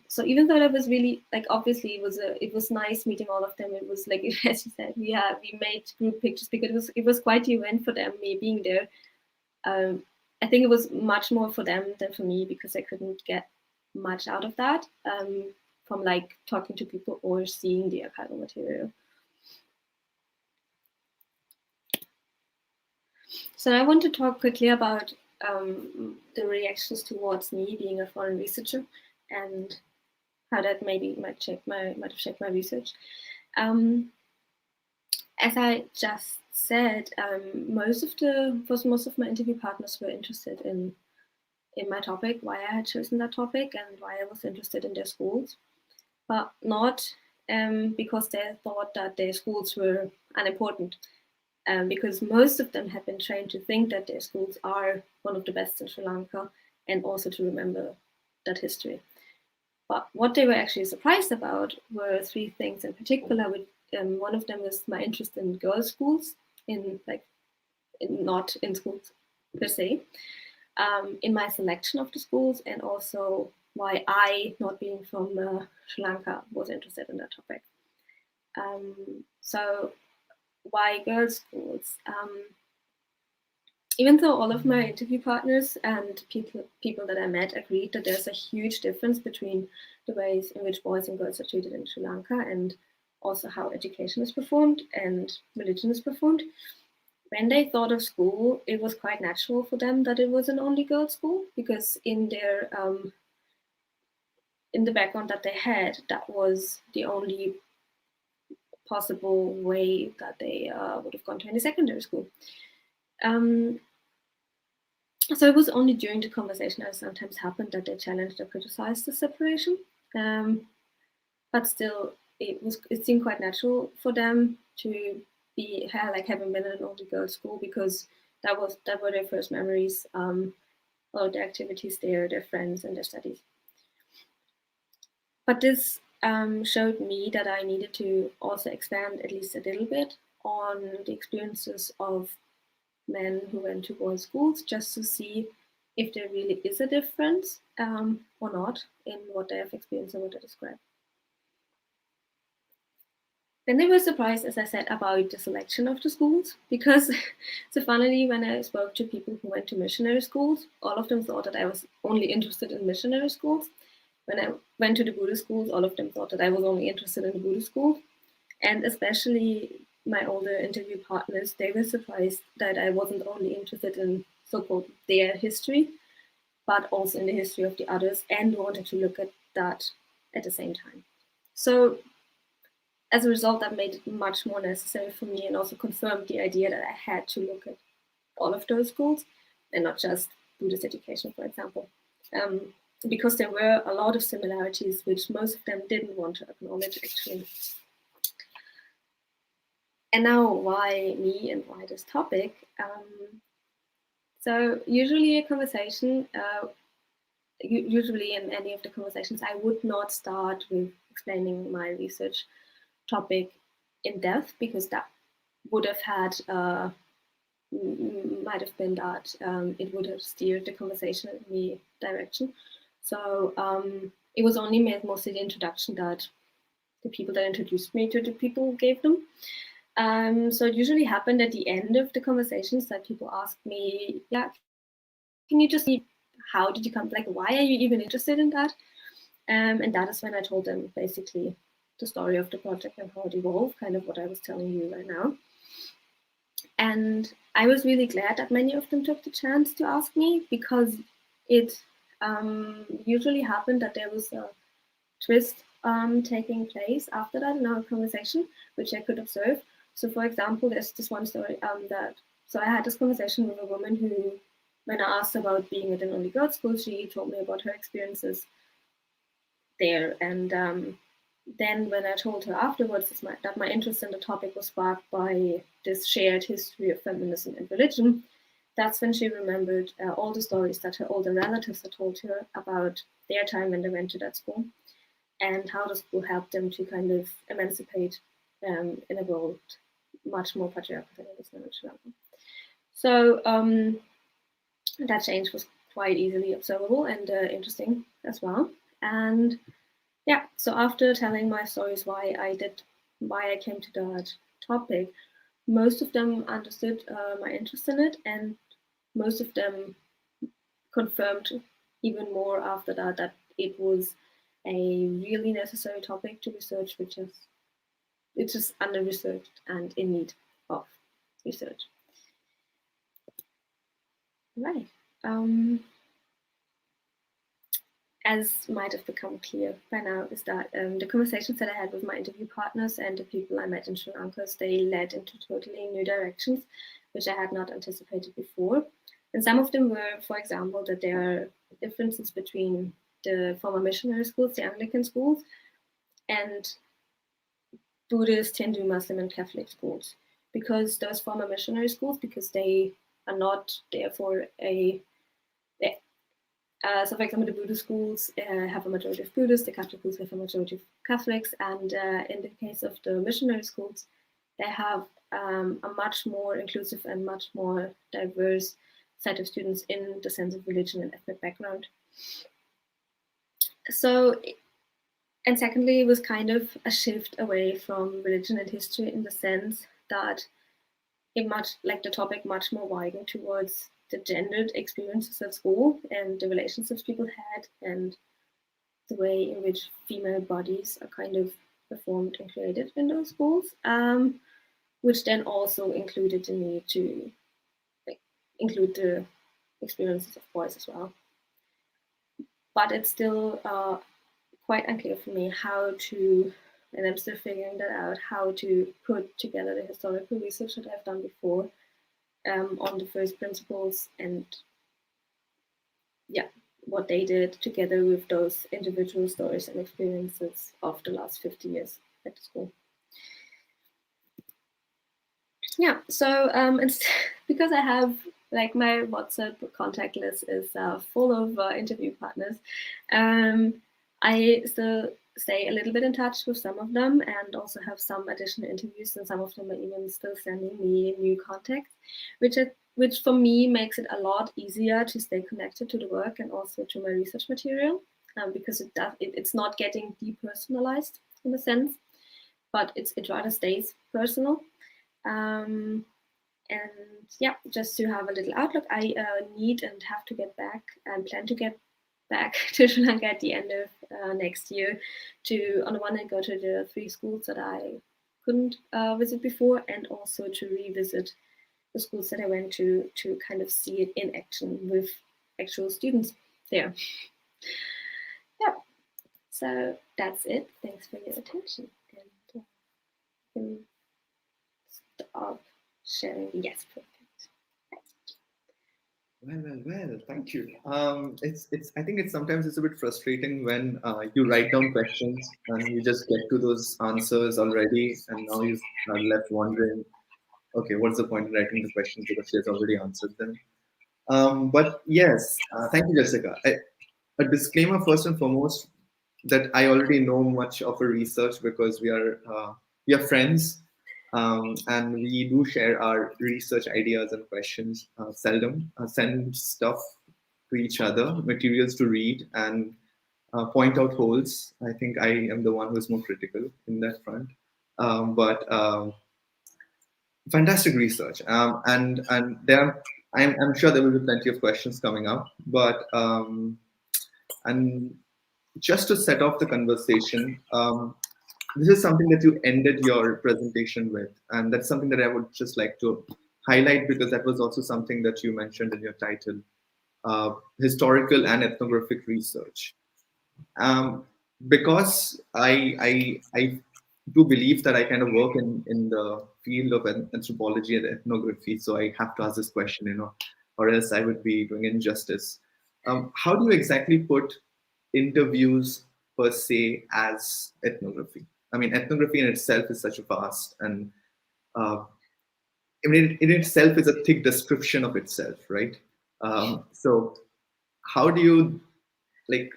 So even though that was really, like, obviously it was nice meeting all of them. It was like, as you said, we made group pictures because it was quite the event for them, me being there. I think it was much more for them than for me, because I couldn't get much out of that from like talking to people or seeing the archival material. So I want to talk quickly about the reactions towards me being a foreign researcher and how that maybe might have shaped my research. As I just said, most of my interview partners were interested in my topic, why I had chosen that topic, and why I was interested in their schools, but not because they thought that their schools were unimportant. Because most of them have been trained to think that their schools are one of the best in Sri Lanka, and also to remember that history. But what they were actually surprised about were three things in particular. One of them was my interest in girls' schools, not in schools per se, in my selection of the schools, and also why I, not being from Sri Lanka, was interested in that topic. So why girls' schools? Even though all of my interview partners and people that I met agreed that there's a huge difference between the ways in which boys and girls are treated in Sri Lanka and also how education is performed and religion is performed, when they thought of school, it was quite natural for them that it was an only girls' school, because in their in the background that they had, that was the only possible way that they would have gone to any secondary school. So it was only during the conversation that it sometimes happened that they challenged or criticized the separation. But still, it seemed quite natural for them to be having been in an only girls' school, because that were their first memories of their activities there, their friends, and their studies. But this showed me that I needed to also expand at least a little bit on the experiences of men who went to boys' schools, just to see if there really is a difference or not in what they have experienced and what they describe. Then they were surprised, as I said, about the selection of the schools, because so funnily, when I spoke to people who went to missionary schools, all of them thought that I was only interested in missionary schools. When I went to the Buddhist schools, all of them thought that I was only interested in the Buddhist school. And especially my older interview partners, they were surprised that I wasn't only interested in so-called their history, but also in the history of the others, and wanted to look at that at the same time. So as a result, that made it much more necessary for me, and also confirmed the idea that I had to look at all of those schools and not just Buddhist education, for example. Because there were a lot of similarities which most of them didn't want to acknowledge, actually. And now, why me and why this topic? So usually a conversation, usually in any of the conversations, I would not start with explaining my research topic in depth, because that would have had, might have been that it would have steered the conversation in the direction. So it was only mostly the introduction that the people that introduced me to the people gave them. So it usually happened at the end of the conversations that people asked me, yeah, can you just see how did you come, like, why are you even interested in that? And that is when I told them basically the story of the project and how it evolved, kind of what I was telling you right now. And I was really glad that many of them took the chance to ask me, because it usually happened that there was a twist taking place after that in our conversation, which I could observe. So, for example, there's this one story so I had this conversation with a woman who, when I asked about being at an only girls' school, she told me about her experiences there. And then when I told her afterwards that my interest in the topic was sparked by this shared history of feminism and religion, that's when she remembered all the stories that her older relatives had told her about their time when they went to that school, and how the school helped them to kind of emancipate in a world much more patriarchal than it is now in Sri Lanka. So that change was quite easily observable and interesting as well. And yeah, so after telling my stories why I came to that topic, most of them understood my interest in it, and most of them confirmed even more after that it was a really necessary topic to research, it's just under researched and in need of research. Right. As might have become clear by now, is that the conversations that I had with my interview partners and the people I met in Sri Lanka, they led into totally new directions, which I had not anticipated before. And some of them were, for example, that there are differences between the former missionary schools, the Anglican schools, and Buddhist, Hindu, Muslim, and Catholic schools. Because those former missionary schools, because they are not there for a so, for example, the Buddhist schools have a majority of Buddhists, the Catholic schools have a majority of Catholics, and in the case of the missionary schools, they have a much more inclusive and much more diverse set of students in the sense of religion and ethnic background. So, and secondly, it was kind of a shift away from religion and history in the sense that it much like the topic much more widened towards the gendered experiences at school and the relationships people had and the way in which female bodies are kind of performed and created in those schools, which then also included the need to include the experiences of boys as well. But it's still quite unclear for me how to, and I'm still figuring that out, how to put together the historical research that I've done before on the first principles and what they did together with those individual stories and experiences of the last 50 years at the school. Yeah, so it's because I have like my WhatsApp contact list is full of interview partners. I still stay a little bit in touch with some of them and also have some additional interviews, and some of them are even still sending me new contacts, which for me makes it a lot easier to stay connected to the work and also to my research material, because it's not getting depersonalized in a sense, but it rather stays personal. And yeah, just to have a little outlook, I need and have to get back and plan to get back to Sri Lanka at the end of next year to, on the one hand, go to the 3 schools that I couldn't visit before, and also to revisit the schools that I went to kind of see it in action with actual students there. Yeah, so that's it. Thanks for your attention. And you can stop sharing. Yes, perfect. Well, thank you. I think sometimes it's a bit frustrating when you write down questions and you just get to those answers already, and now you are left wondering, okay, what's the point in writing the questions because she has already answered them. But yes, thank you, Jessica. A disclaimer first and foremost that I already know much of her research because we are friends, and we do share our research ideas and questions. Seldom send stuff to each other, materials to read, and point out holes. I think I am the one who is more critical in that front. But fantastic research, and there, I'm sure there will be plenty of questions coming up. But and just to set off the conversation, this is something that you ended your presentation with, and that's something that I would just like to highlight because that was also something that you mentioned in your title, historical and ethnographic research. Because I do believe that I kind of work in the field of anthropology and ethnography, so I have to ask this question, or else I would be doing injustice. How do you exactly put interviews per se as ethnography? I mean, ethnography in itself is such a vast, and I mean, in itself is a thick description of itself, right? So how do you, like,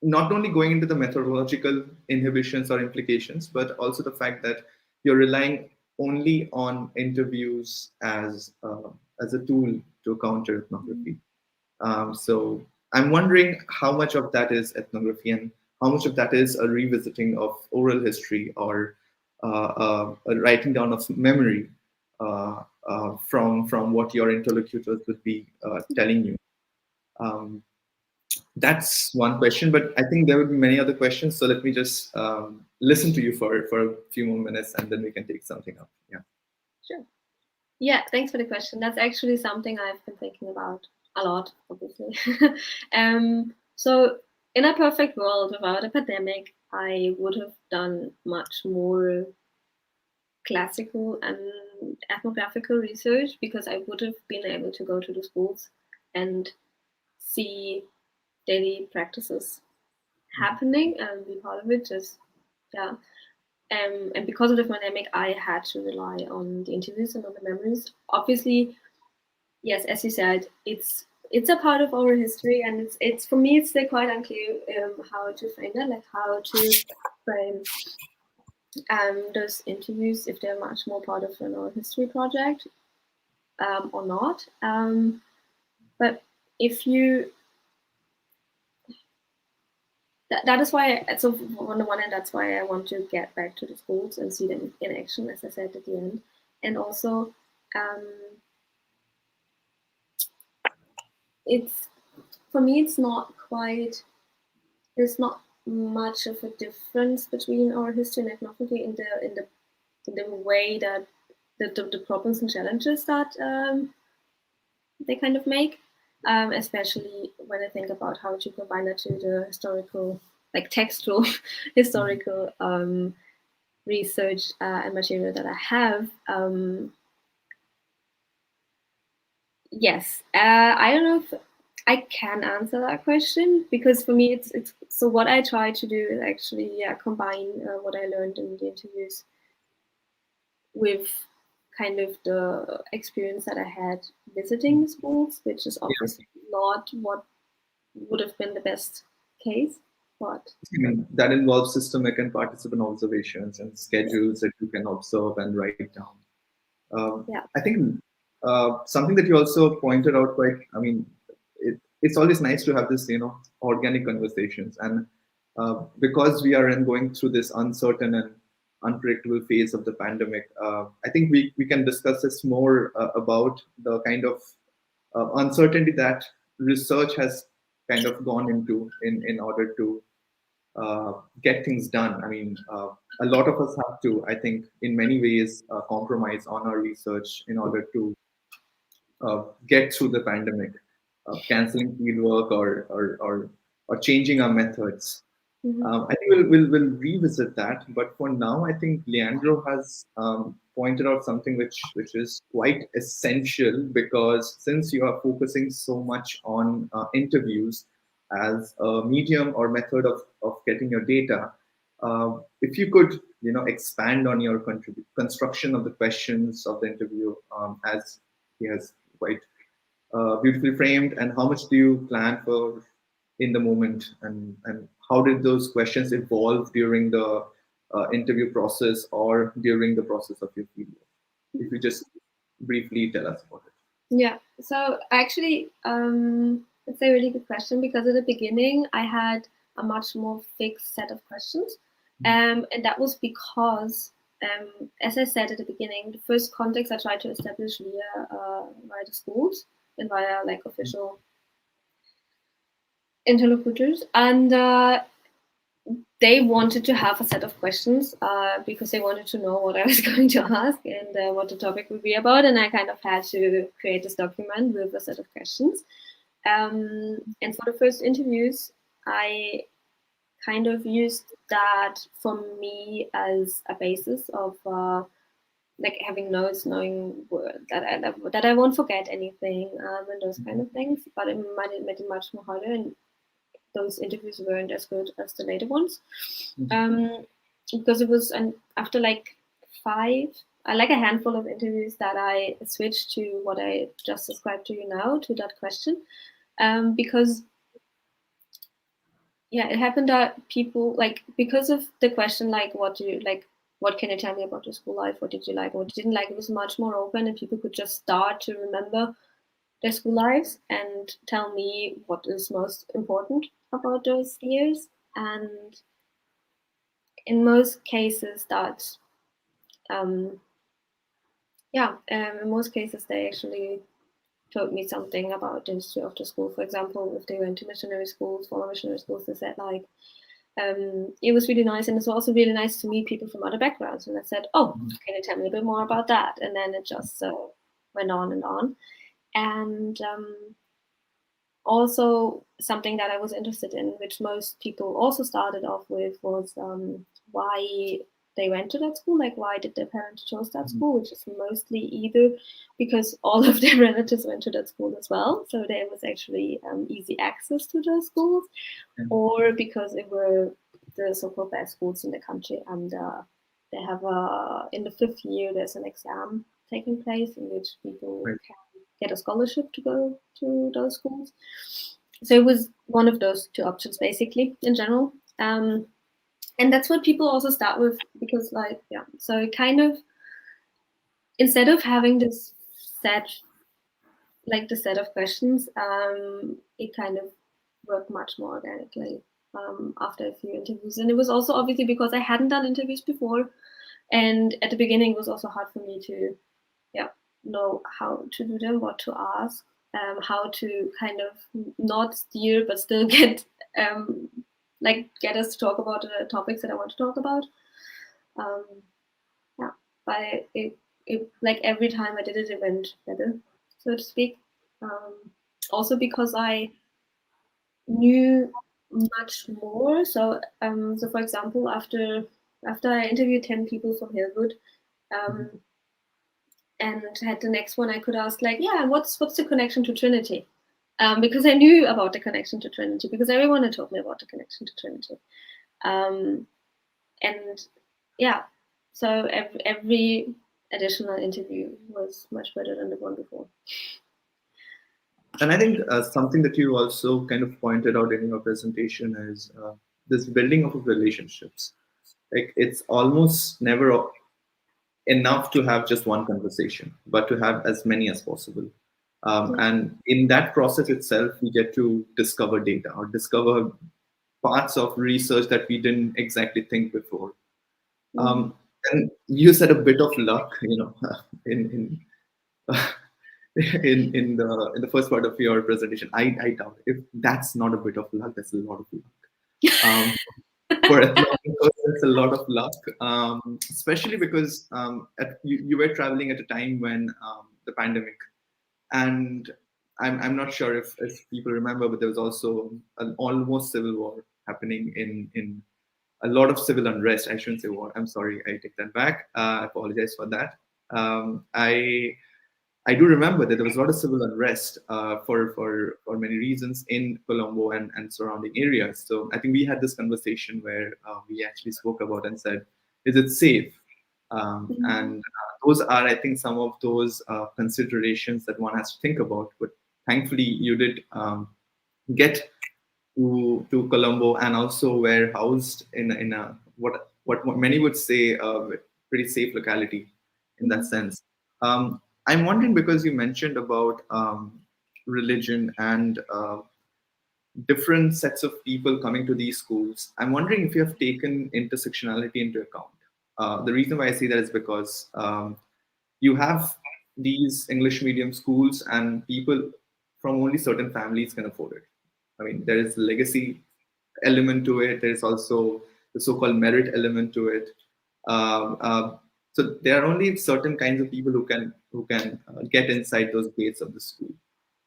not only going into the methodological inhibitions or implications, but also the fact that you're relying only on interviews as a tool to counter ethnography. So I'm wondering how much of that is ethnography and how much of that is a revisiting of oral history or a writing down of memory from what your interlocutors would be telling you. That's one question, but I think there will be many other questions. So let me just listen to you for a few more minutes, and then we can take something up. Yeah. Sure. Yeah, thanks for the question. That's actually something I've been thinking about a lot, obviously. So in a perfect world without a pandemic, I would have done much more classical and ethnographical research, because I would have been able to go to the schools and see daily practices happening and be part of it. Just yeah. And because of the pandemic, I had to rely on the interviews and on the memories. Obviously, yes, as you said, it's a part of our history, and it's for me it's still quite unclear how to frame that, like how to frame those interviews, if they're much more part of an oral history project or not. But if you that is why, so on the one hand, that's why I want to get back to the schools and see them in action, as I said at the end, and also it's for me it's not quite, there's not much of a difference between our history and ethnography in the way that the problems and challenges that they kind of make, especially when I think about how to combine that to the historical, like textual historical research and material that I have. Yes, I don't know if I can answer that question, because for me it's so what I try to do is actually combine what I learned in the interviews with kind of the experience that I had visiting the schools, which is obviously not what would have been the best case, but That involves systemic and participant observations and schedules that you can observe and write down. yeah. I think something that you also pointed out quite, I mean, it's always nice to have this, organic conversations. And because we are going through this uncertain and unpredictable phase of the pandemic, I think we can discuss this more about the kind of uncertainty that research has kind of gone into in order to get things done. I mean, a lot of us have to, I think, in many ways, compromise on our research in order to get through the pandemic, canceling fieldwork or changing our methods. I think we'll revisit that, but for now, I think Leandro has pointed out something which is quite essential, because since you are focusing so much on interviews as a medium or method of getting your data, if you could expand on your construction of the questions of the interview, as he has quite beautifully framed, and how much do you plan for in the moment, and how did those questions evolve during the interview process or during the process of your fieldwork? If you just briefly tell us about it. Yeah, so actually, it's a really good question, because at the beginning I had a much more fixed set of questions, and that was because, as I said at the beginning, the first context I tried to establish via the schools and via like official interlocutors, and they wanted to have a set of questions because they wanted to know what I was going to ask and what the topic would be about. And I kind of had to create this document with a set of questions. And for the first interviews, I kind of used that for me as a basis of like having notes, knowing that I won't forget anything and those kind of things. But it made it much more harder, and those interviews weren't as good as the later ones, because it was after like a handful of interviews that I switched to what I just described to you now, to that question, because it happened that people, like, because of the question, like, what can you tell me about your school life, what did you like, what you didn't like, it was much more open, and people could just start to remember their school lives and tell me what is most important about those years. And in most cases that in most cases they actually told me something about the history of the school. For example, if they went to missionary schools, former missionary schools, they said like, it was really nice, and it's also really nice to meet people from other backgrounds. And I said, oh, can you tell me a bit more about that? And then it just went on and on. And also something that I was interested in, which most people also started off with, was why they went to that school, like why did their parents choose that school, which is mostly either because all of their relatives went to that school as well, so there was actually easy access to those schools, or because it were the so-called best schools in the country, and they have in the 5th year there's an exam taking place in which people can get a scholarship to go to those schools. So it was one of those two options basically in general. And that's what people also start with, because so it kind of, instead of having this set, like the set of questions, it kind of worked much more organically after a few interviews. And it was also obviously because I hadn't done interviews before, and at the beginning it was also hard for me to know how to do them, what to ask, how to kind of not steer but still get us to talk about the topics that I want to talk about. But it like every time I did it went better, so to speak. Also because I knew much more. So for example, after I interviewed 10 people from Hillwood, and had the next one, I could ask what's the connection to Trinity? Because I knew about the connection to Trinity, because everyone had told me about the connection to Trinity. So every additional interview was much better than the one before. And I think something that you also kind of pointed out in your presentation is this building of relationships. Like, it's almost never enough to have just one conversation, but to have as many as possible. And in that process itself, we get to discover data or discover parts of research that we didn't exactly think before. And you said a bit of luck, in the first part of your presentation. I doubt if that's not a bit of luck, that's a lot of luck. For ethnographers, that's a lot of luck, especially because you were traveling at a time when the pandemic, and I'm not sure if people remember, but there was also an almost civil war happening in a lot of civil unrest. I shouldn't say war. I'm sorry. I take that back. I apologize for that. I do remember that there was a lot of civil unrest for many reasons in Colombo and surrounding areas. So I think we had this conversation where we actually spoke about and said, is it safe? And those are, I think, some of those considerations that one has to think about. But thankfully, you did get to Colombo, and also were housed in a what many would say a pretty safe locality in that sense. I'm wondering, because you mentioned about religion and different sets of people coming to these schools, I'm wondering if you have taken intersectionality into account. The reason why I say that is because you have these English medium schools, and people from only certain families can afford it. I mean, there is legacy element to it. There's also the so-called merit element to it. So there are only certain kinds of people who can get inside those gates of the school,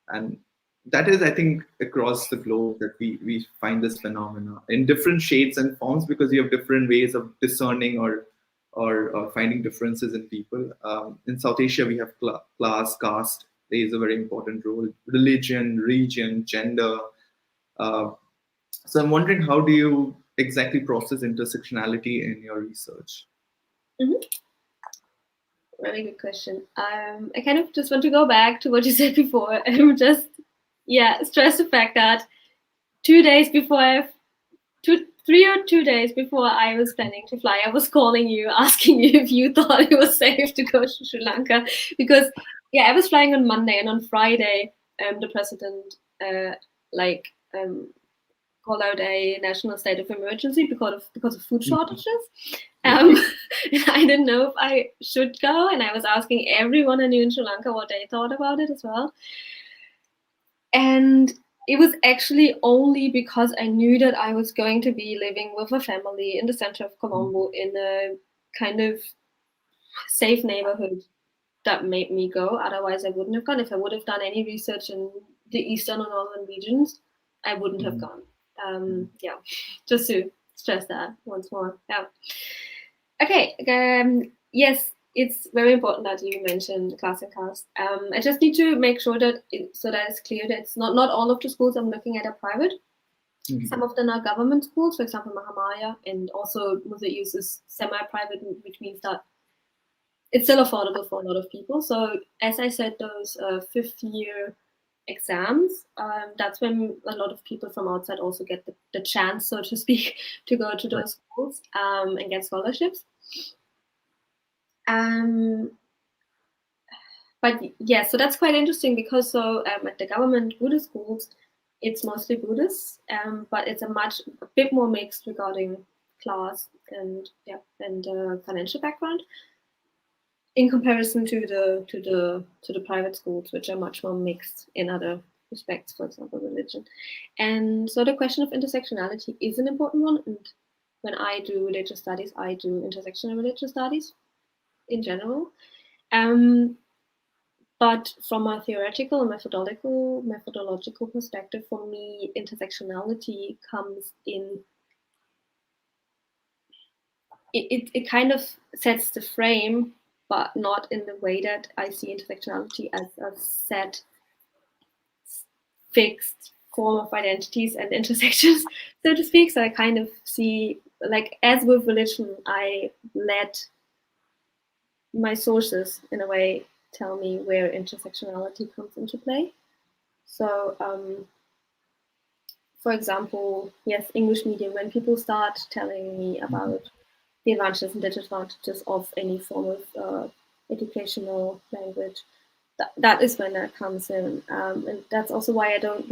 and that is, I think, across the globe that we find this phenomena in different shades and forms, because you have different ways of discerning or finding differences in people. In South Asia, we have class, caste plays a very important role, religion, region, gender. So I'm wondering, how do you exactly process intersectionality in your research? Very good question. I kind of just want to go back to what you said before and just stress the fact that 2 days before 2 days before I was planning to fly, I was calling you, asking you if you thought it was safe to go to Sri Lanka, because I was flying on Monday, and on Friday the president called out a national state of emergency because of food shortages. And I didn't know if I should go, and I was asking everyone I knew in Sri Lanka what they thought about it as well. And it was actually only because I knew that I was going to be living with a family in the center of Colombo in a kind of safe neighborhood that made me go. Otherwise, I wouldn't have gone. If I would have done any research in the eastern or northern regions, I wouldn't have gone. Yeah, just to stress that once more. Yeah. Okay. Yes, it's very important that you mentioned class and caste. I just need to make sure that so that it's clear that it's not all of the schools I'm looking at are private. Some of them are government schools, for example, Mahamaya, and also Museus is semi-private, which means that it's still affordable for a lot of people. So as I said, those fifth year exams, that's when a lot of people from outside also get the chance, so to speak, to go to those schools and get scholarships. But yeah, so that's quite interesting because at the government Buddhist schools, it's mostly Buddhist, but it's a bit more mixed regarding class and financial background, in comparison to the private schools, which are much more mixed in other respects, for example, religion. And so the question of intersectionality is an important one. And when I do religious studies, I do intersectional religious studies in general. But from a theoretical and methodological perspective, for me, intersectionality comes in. It kind of sets the frame, but not in the way that I see intersectionality as a set, fixed form of identities and intersections, so to speak. So I kind of see, like, as with religion, I let my sources, in a way, tell me where intersectionality comes into play. So, for example, yes, English medium, when people start telling me about the advantages and disadvantages of any form of educational language, that is when that comes in, and that's also why I don't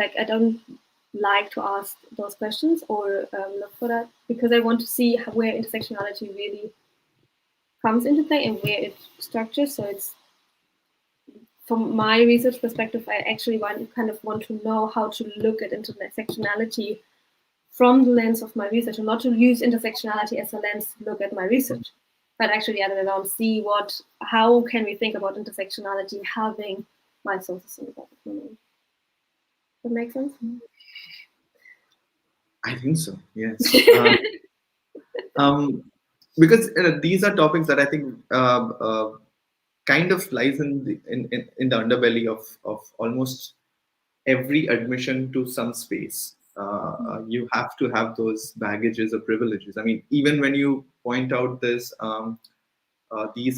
like to ask those questions or look for that, because I want to see where intersectionality really comes into play and where it structures. So it's, from my research perspective, I actually want to know how to look at intersectionality from the lens of my research, and not to use intersectionality as a lens to look at my research, but actually the other way around, see how can we think about intersectionality having my sources in the back of my mind. That make sense? I think so, yes. Because these are topics that I think kind of lies in the underbelly of almost every admission to some space. You have to have those baggages or privileges. I mean, even when you point out these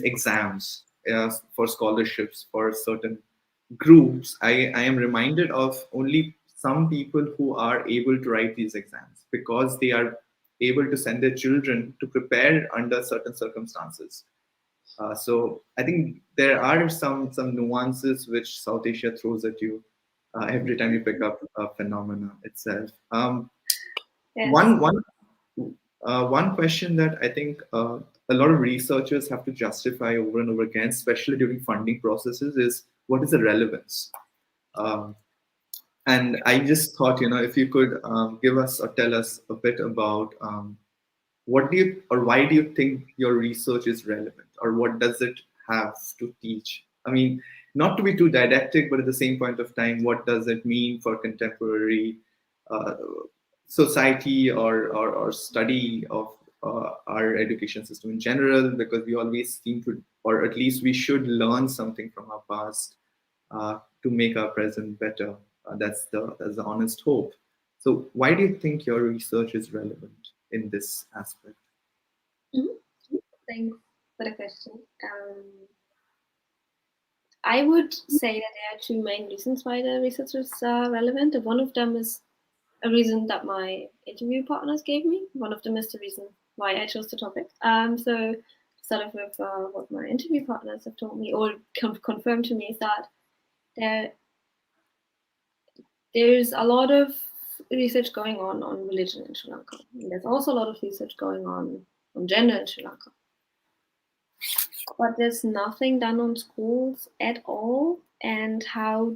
exams for scholarships for certain groups, I am reminded of only some people who are able to write these exams because they are able to send their children to prepare under certain circumstances. So I think there are some nuances which South Asia throws at you every time you pick up a phenomena itself. Yes. One question that I think a lot of researchers have to justify over and over again, especially during funding processes, is what is the relevance? And I just thought, if you could give us or tell us a bit about what do you, or why do you think your research is relevant, or what does it have to teach? I mean, not to be too didactic, but at the same point of time, what does it mean for contemporary society or study of our education system in general? Because we always seem to, or at least we should learn something from our past to make our present better. That's the honest hope. So why do you think your research is relevant in this aspect? Thanks for the question. I would say that there are two main reasons why the research is relevant. And one of them is a reason that my interview partners gave me. One of them is the reason why I chose the topic. So start off with what my interview partners have told me or confirmed to me is that there's a lot of research going on religion in Sri Lanka. And there's also a lot of research going on gender in Sri Lanka. But there's nothing done on schools at all, and how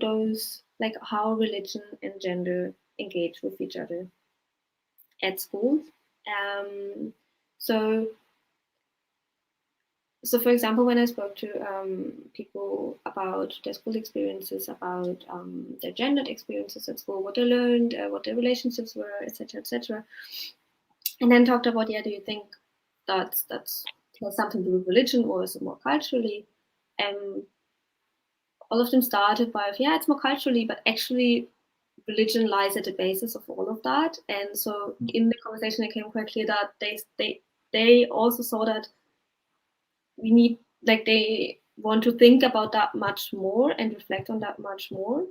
religion and gender engage with each other at schools. So So, for example, when I spoke to people about their school experiences, about their gendered experiences at school, what they learned, what their relationships were, etc., and then talked about, do you think that's has something to do with religion, or is it more culturally? All of them started by, it's more culturally, but actually religion lies at the basis of all of that. And so in the conversation, it became quite clear that they also saw that we need, they want to think about that much more and reflect on that much more.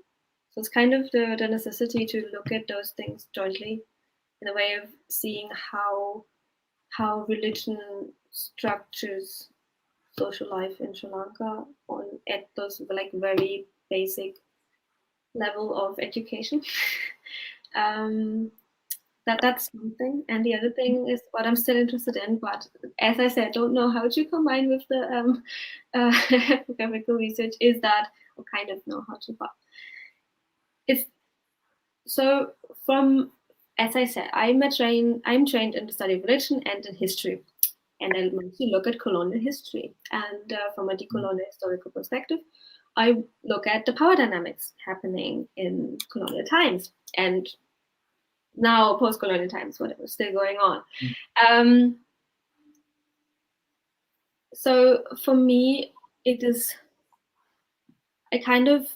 So it's kind of the necessity to look at those things jointly in a way of seeing how religion structures social life in Sri Lanka at those very basic level of education. That's something. And the other thing is what I'm still interested in, but as I said, don't know how to combine with the ethnographical research, is that, or kind of know how to, but it's so from, as I said, I'm trained in the study of religion and in history. And I mostly look at colonial history. And from a decolonial historical perspective, I look at the power dynamics happening in colonial times and now post-colonial times, whatever, still going on. So for me, I kind of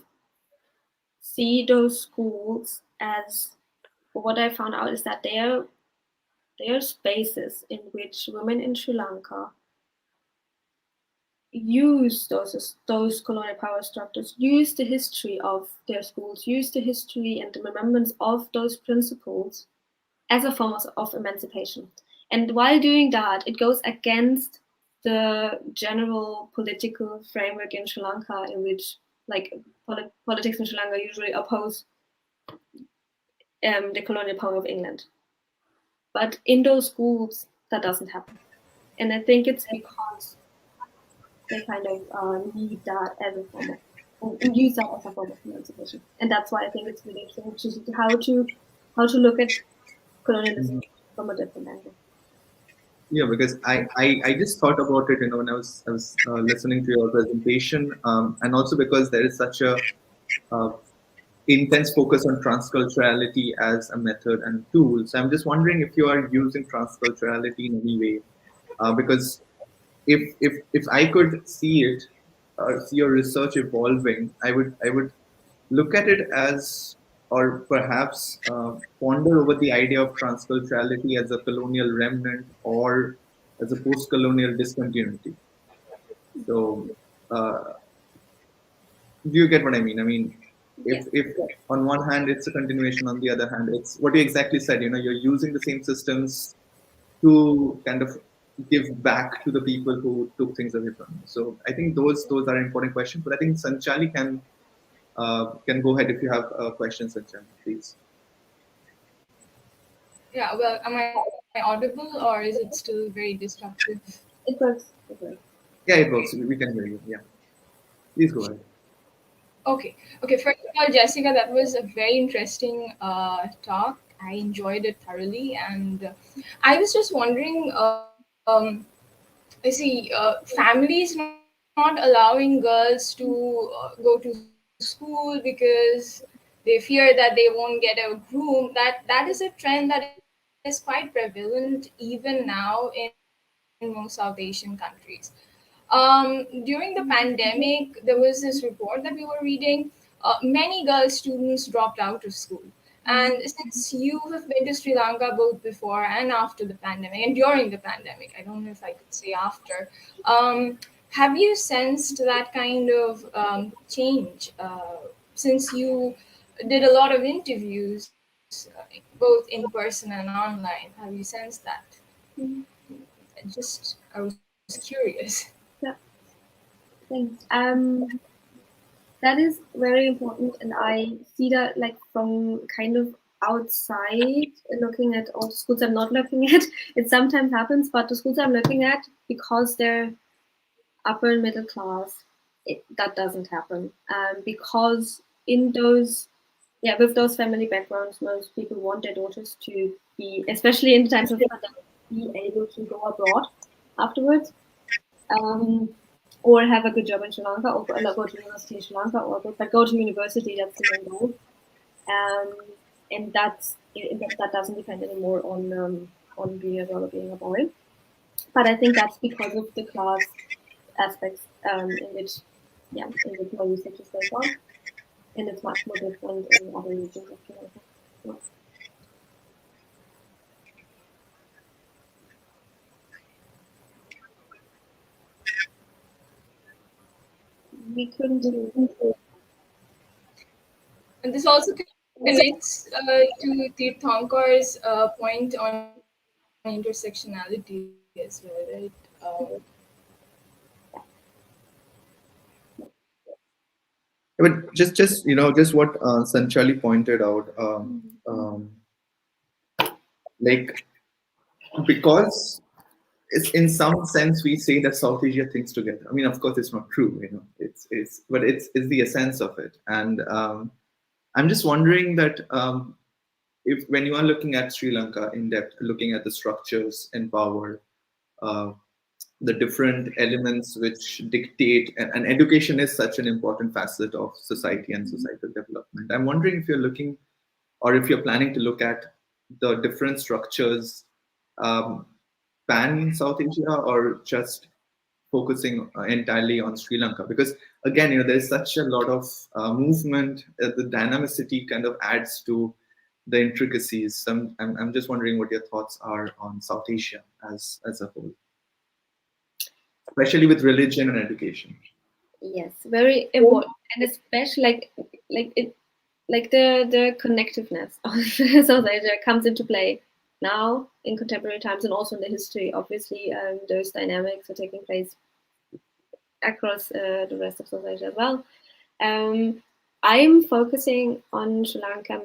see those schools as, what I found out is that they are spaces in which women in Sri Lanka use those colonial power structures, use the history of their schools, use the history and the remembrance of those principles as a form of emancipation. And while doing that, it goes against the general political framework in Sri Lanka, in which politics in Sri Lanka usually oppose the colonial power of England. But in those schools, that doesn't happen. And I think it's because they kind of need that as a form of, and use that as a form of emancipation. And that's why I think it's really interesting to see how to look at colonialism from a different angle. Yeah, because I just thought about it, when I was listening to your presentation, and also because there is such a intense focus on transculturality as a method and tool. So I'm just wondering if you are using transculturality in any way, because if I could see it, see your research evolving, I would look at it as, or perhaps ponder over the idea of transculturality as a colonial remnant or as a post-colonial discontinuity. So, do you get what I mean? I mean, if on one hand it's a continuation, on the other hand it's what you exactly said. You're using the same systems to kind of give back to the people who took things away from you. So I think those are important questions. But I think Sanchali can go ahead if you have questions, Sanchali, please. Yeah, well, am I audible or is it still very disruptive? It works. Yeah, it works. We can hear you. Yeah, please go ahead. Okay. First of all, Jessica, that was a very interesting talk. I enjoyed it thoroughly, and I was just wondering. I see families not allowing girls to go to school because they fear that they won't get a groom. That is a trend that is quite prevalent even now in most South Asian countries. During the pandemic, there was this report that we were reading. Many girl students dropped out of school. And since you have been to Sri Lanka both before and after the pandemic, and during the pandemic, I don't know if I could say after, have you sensed that kind of change since you did a lot of interviews, both in person and online? Have you sensed that? I was curious. Yeah, thanks. That is very important, and I see that from kind of outside, looking at all the schools I'm not looking at. It sometimes happens, but the schools I'm looking at, because they're upper and middle class, that doesn't happen. Because in those, with those family backgrounds, most people want their daughters to be, especially in times of pandemic, be able to go abroad afterwards. or have a good job in Sri Lanka, or go to university in Sri Lanka, but go to university. That's the main goal, and that doesn't depend anymore on being a girl or being a boy. But I think that's because of the class aspects in which my research is based on, and it's much more different in other regions of Sri Lanka. Yeah. We couldn't hear. And this also connects to Tirthankar's point on intersectionality as well, right? But just what Sanchali pointed out, like, because it's, in some sense, we say that South Asia thinks together. I mean, of course, it's not true, but it's the essence of it. And I'm just wondering that if, when you are looking at Sri Lanka in depth, looking at the structures and power, uh, the different elements which dictate, and education is such an important facet of society and societal development. I'm wondering if you're looking, or if you're planning to look at the different structures um, pan South Asia, or just focusing entirely on Sri Lanka, because again, there's such a lot of movement. The dynamicity kind of adds to the intricacies. I'm just wondering what your thoughts are on South Asia as a whole, especially with religion and education. Yes, very important, and especially the connectiveness of South Asia comes into play now in contemporary times, and also in the history. Obviously, those dynamics are taking place across the rest of South Asia as well. I'm focusing on Sri Lanka.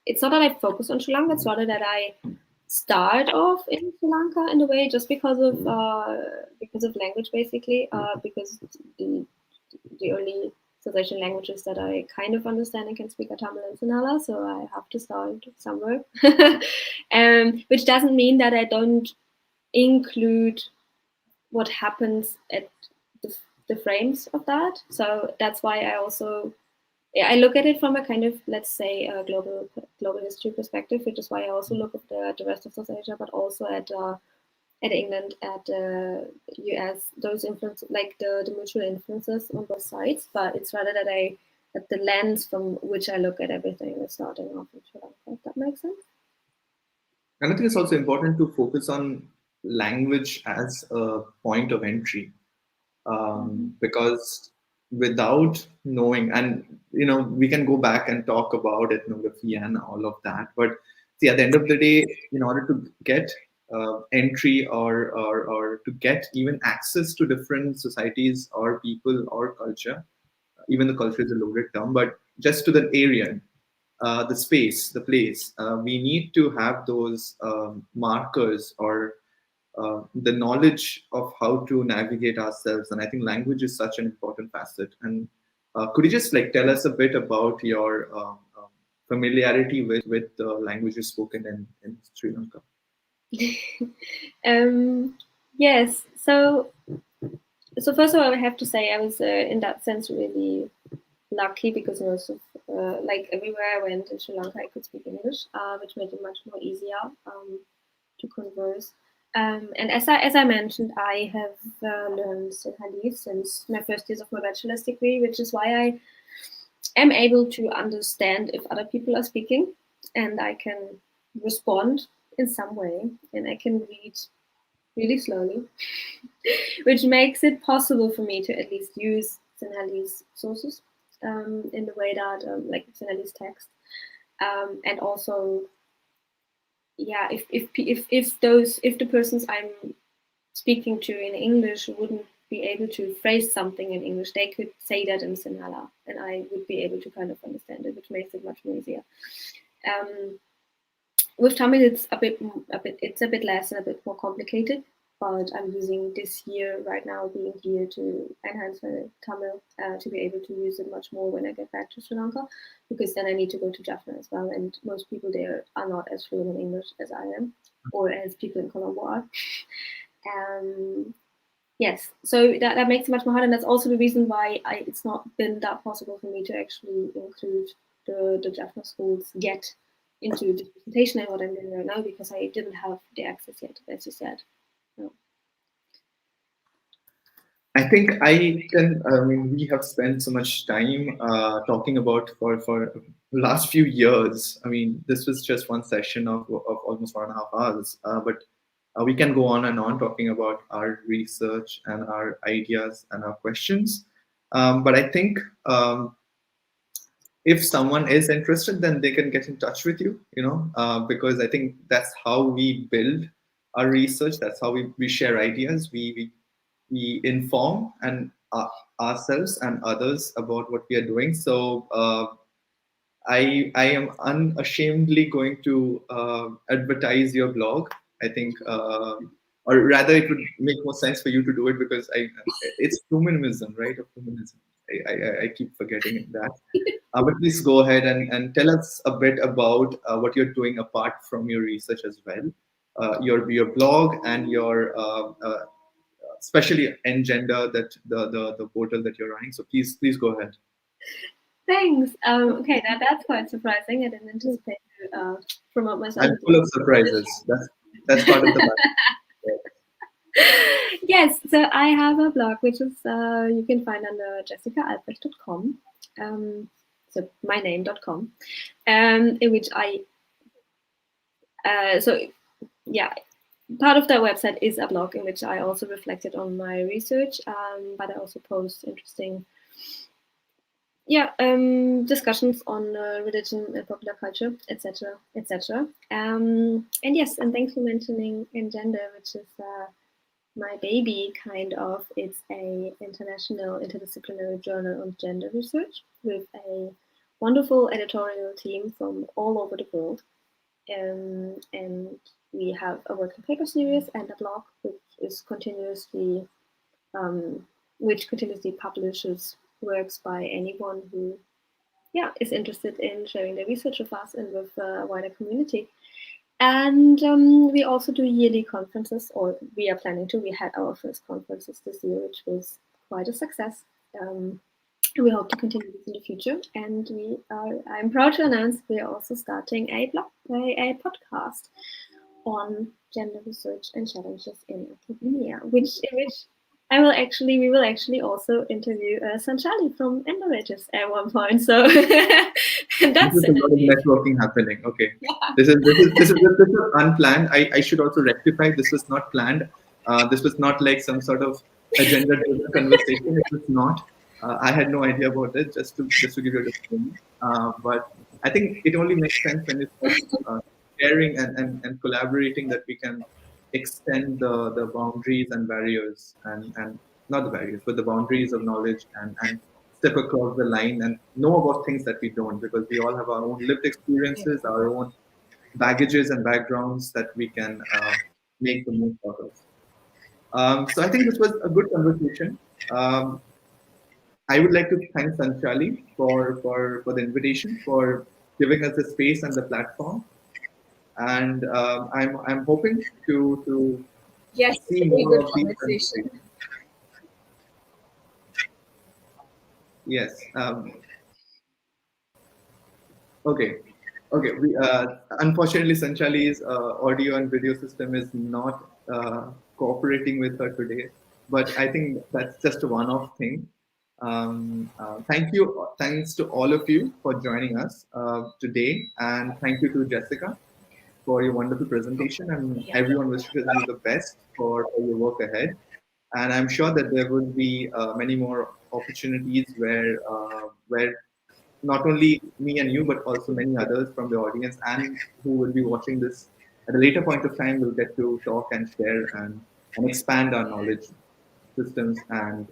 It's not that I focus on Sri Lanka. It's rather that I start off in Sri Lanka in a way, just because of language, basically. Because the only South Asian languages that I kind of understand and can speak are Tamil and Sinhala, so I have to start somewhere. Which doesn't mean that I don't include what happens at the frames of that. So that's why I look at it from a kind of, let's say, a global history perspective, which is why I also look at the rest of South Asia, but also at England, at US, those influences, like the mutual influences on both sides. But it's rather that the lens from which I look at everything is starting off in Sri Lanka. If that makes sense. And I think it's also important to focus on language as a point of entry, because without knowing, and we can go back and talk about ethnography and all of that, but see, at the end of the day, in order to get entry, or to get even access to different societies or people or culture, even the culture is a loaded term, but just to the area, the space, the place, we need to have those markers, or the knowledge of how to navigate ourselves. And I think language is such an important facet. And could you just tell us a bit about your familiarity with the languages spoken in Sri Lanka? Yes. So first of all, I have to say I was in that sense really lucky, because most of everywhere I went in Sri Lanka, I could speak English, which made it much more easier to converse. And as I mentioned, I have learned Sinhalese since my first years of my bachelor's degree, which is why I am able to understand if other people are speaking, and I can respond in some way, and I can read really slowly, which makes it possible for me to at least use Sinhalese sources in the way that, like Sinhalese text, and also, yeah, if the persons I'm speaking to in English wouldn't be able to phrase something in English, they could say that in Sinhala, and I would be able to kind of understand it, which makes it much more easier. With Tamil, it's a bit less and a bit more complicated, but I'm using this year right now being here to enhance my Tamil to be able to use it much more when I get back to Sri Lanka, because then I need to go to Jaffna as well, and most people there are not as fluent in English as I am, or as people in Colombo are. Yes, so that makes it much more hard, and that's also the reason why it's not been that possible for me to actually include the Jaffna schools yet into the presentation and what I'm doing right now, because I didn't have the access yet, as you said. No. I think we have spent so much time talking about for last few years. I mean, this was just one session of almost 1.5 hours, but we can go on and on talking about our research and our ideas and our questions. But I think if someone is interested, then they can get in touch with you, because I think that's how we build our research. That's how we share ideas. We inform and ourselves and others about what we are doing. So I am unashamedly going to advertise your blog. I think, or rather, it would make more sense for you to do it, because it's humanism, right? Of humanism. I keep forgetting that. But please go ahead and tell us a bit about what you're doing apart from your research as well. Your blog and your especially Engender, that the portal that you're running. So please go ahead. Thanks. Okay, that's quite surprising. I didn't anticipate to promote myself. I'm full of surprises. That's part of the Yes, so I have a blog which is you can find under jessicaalbrecht.com. So myname.com, in which part of that website is a blog in which I also reflected on my research, but I also post interesting discussions on religion and popular culture, etc., etc. And yes, and thanks for mentioning Engender, which is my baby, kind of. It's a international interdisciplinary journal on gender research with a wonderful editorial team from all over the world. And we have a working paper series and a blog which continuously publishes works by anyone who is interested in sharing their research with us and with a wider community. And we also do yearly conferences, or we are planning to. We had our first conferences this year, which was quite a success. We hope to continue this in the future. And I'm proud to announce we are also starting a podcast on gender research and challenges in academia, in which we will actually also interview Sanchali from Innovators at one point. So that's a lot of networking happening. Okay, yeah. This is unplanned. I should also rectify. This was not planned. This was not like some sort of agenda conversation. It was not. I had no idea about it. Just to give you a disclaimer. But I think it only makes sense when it's sharing and collaborating that we can extend the boundaries and barriers and not the barriers, but the boundaries of knowledge and step across the line and know about things that we don't, because we all have our own lived experiences, our own baggages and backgrounds that we can make the most out of. So I think this was a good conversation. I would like to thank Sanchali for the invitation, for giving us the space and the platform. And I'm hoping to see more of these conversations. Yes. Okay. We unfortunately Sanchali's audio and video system is not cooperating with her today, but I think that's just a one-off thing. Thanks to all of you for joining us today, and thank you to Jessica for your wonderful presentation, and everyone wishes you the best for your work ahead. And I'm sure that there will be many more opportunities where not only me and you, but also many others from the audience and who will be watching this at a later point of time will get to talk and share and expand our knowledge systems. And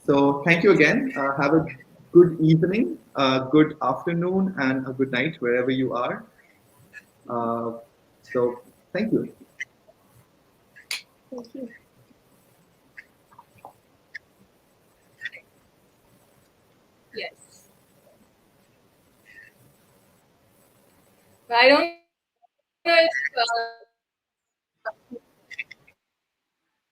so thank you again. Have a good evening, a good afternoon, and a good night wherever you are. So thank you. Thank you. Yes. But I don't know if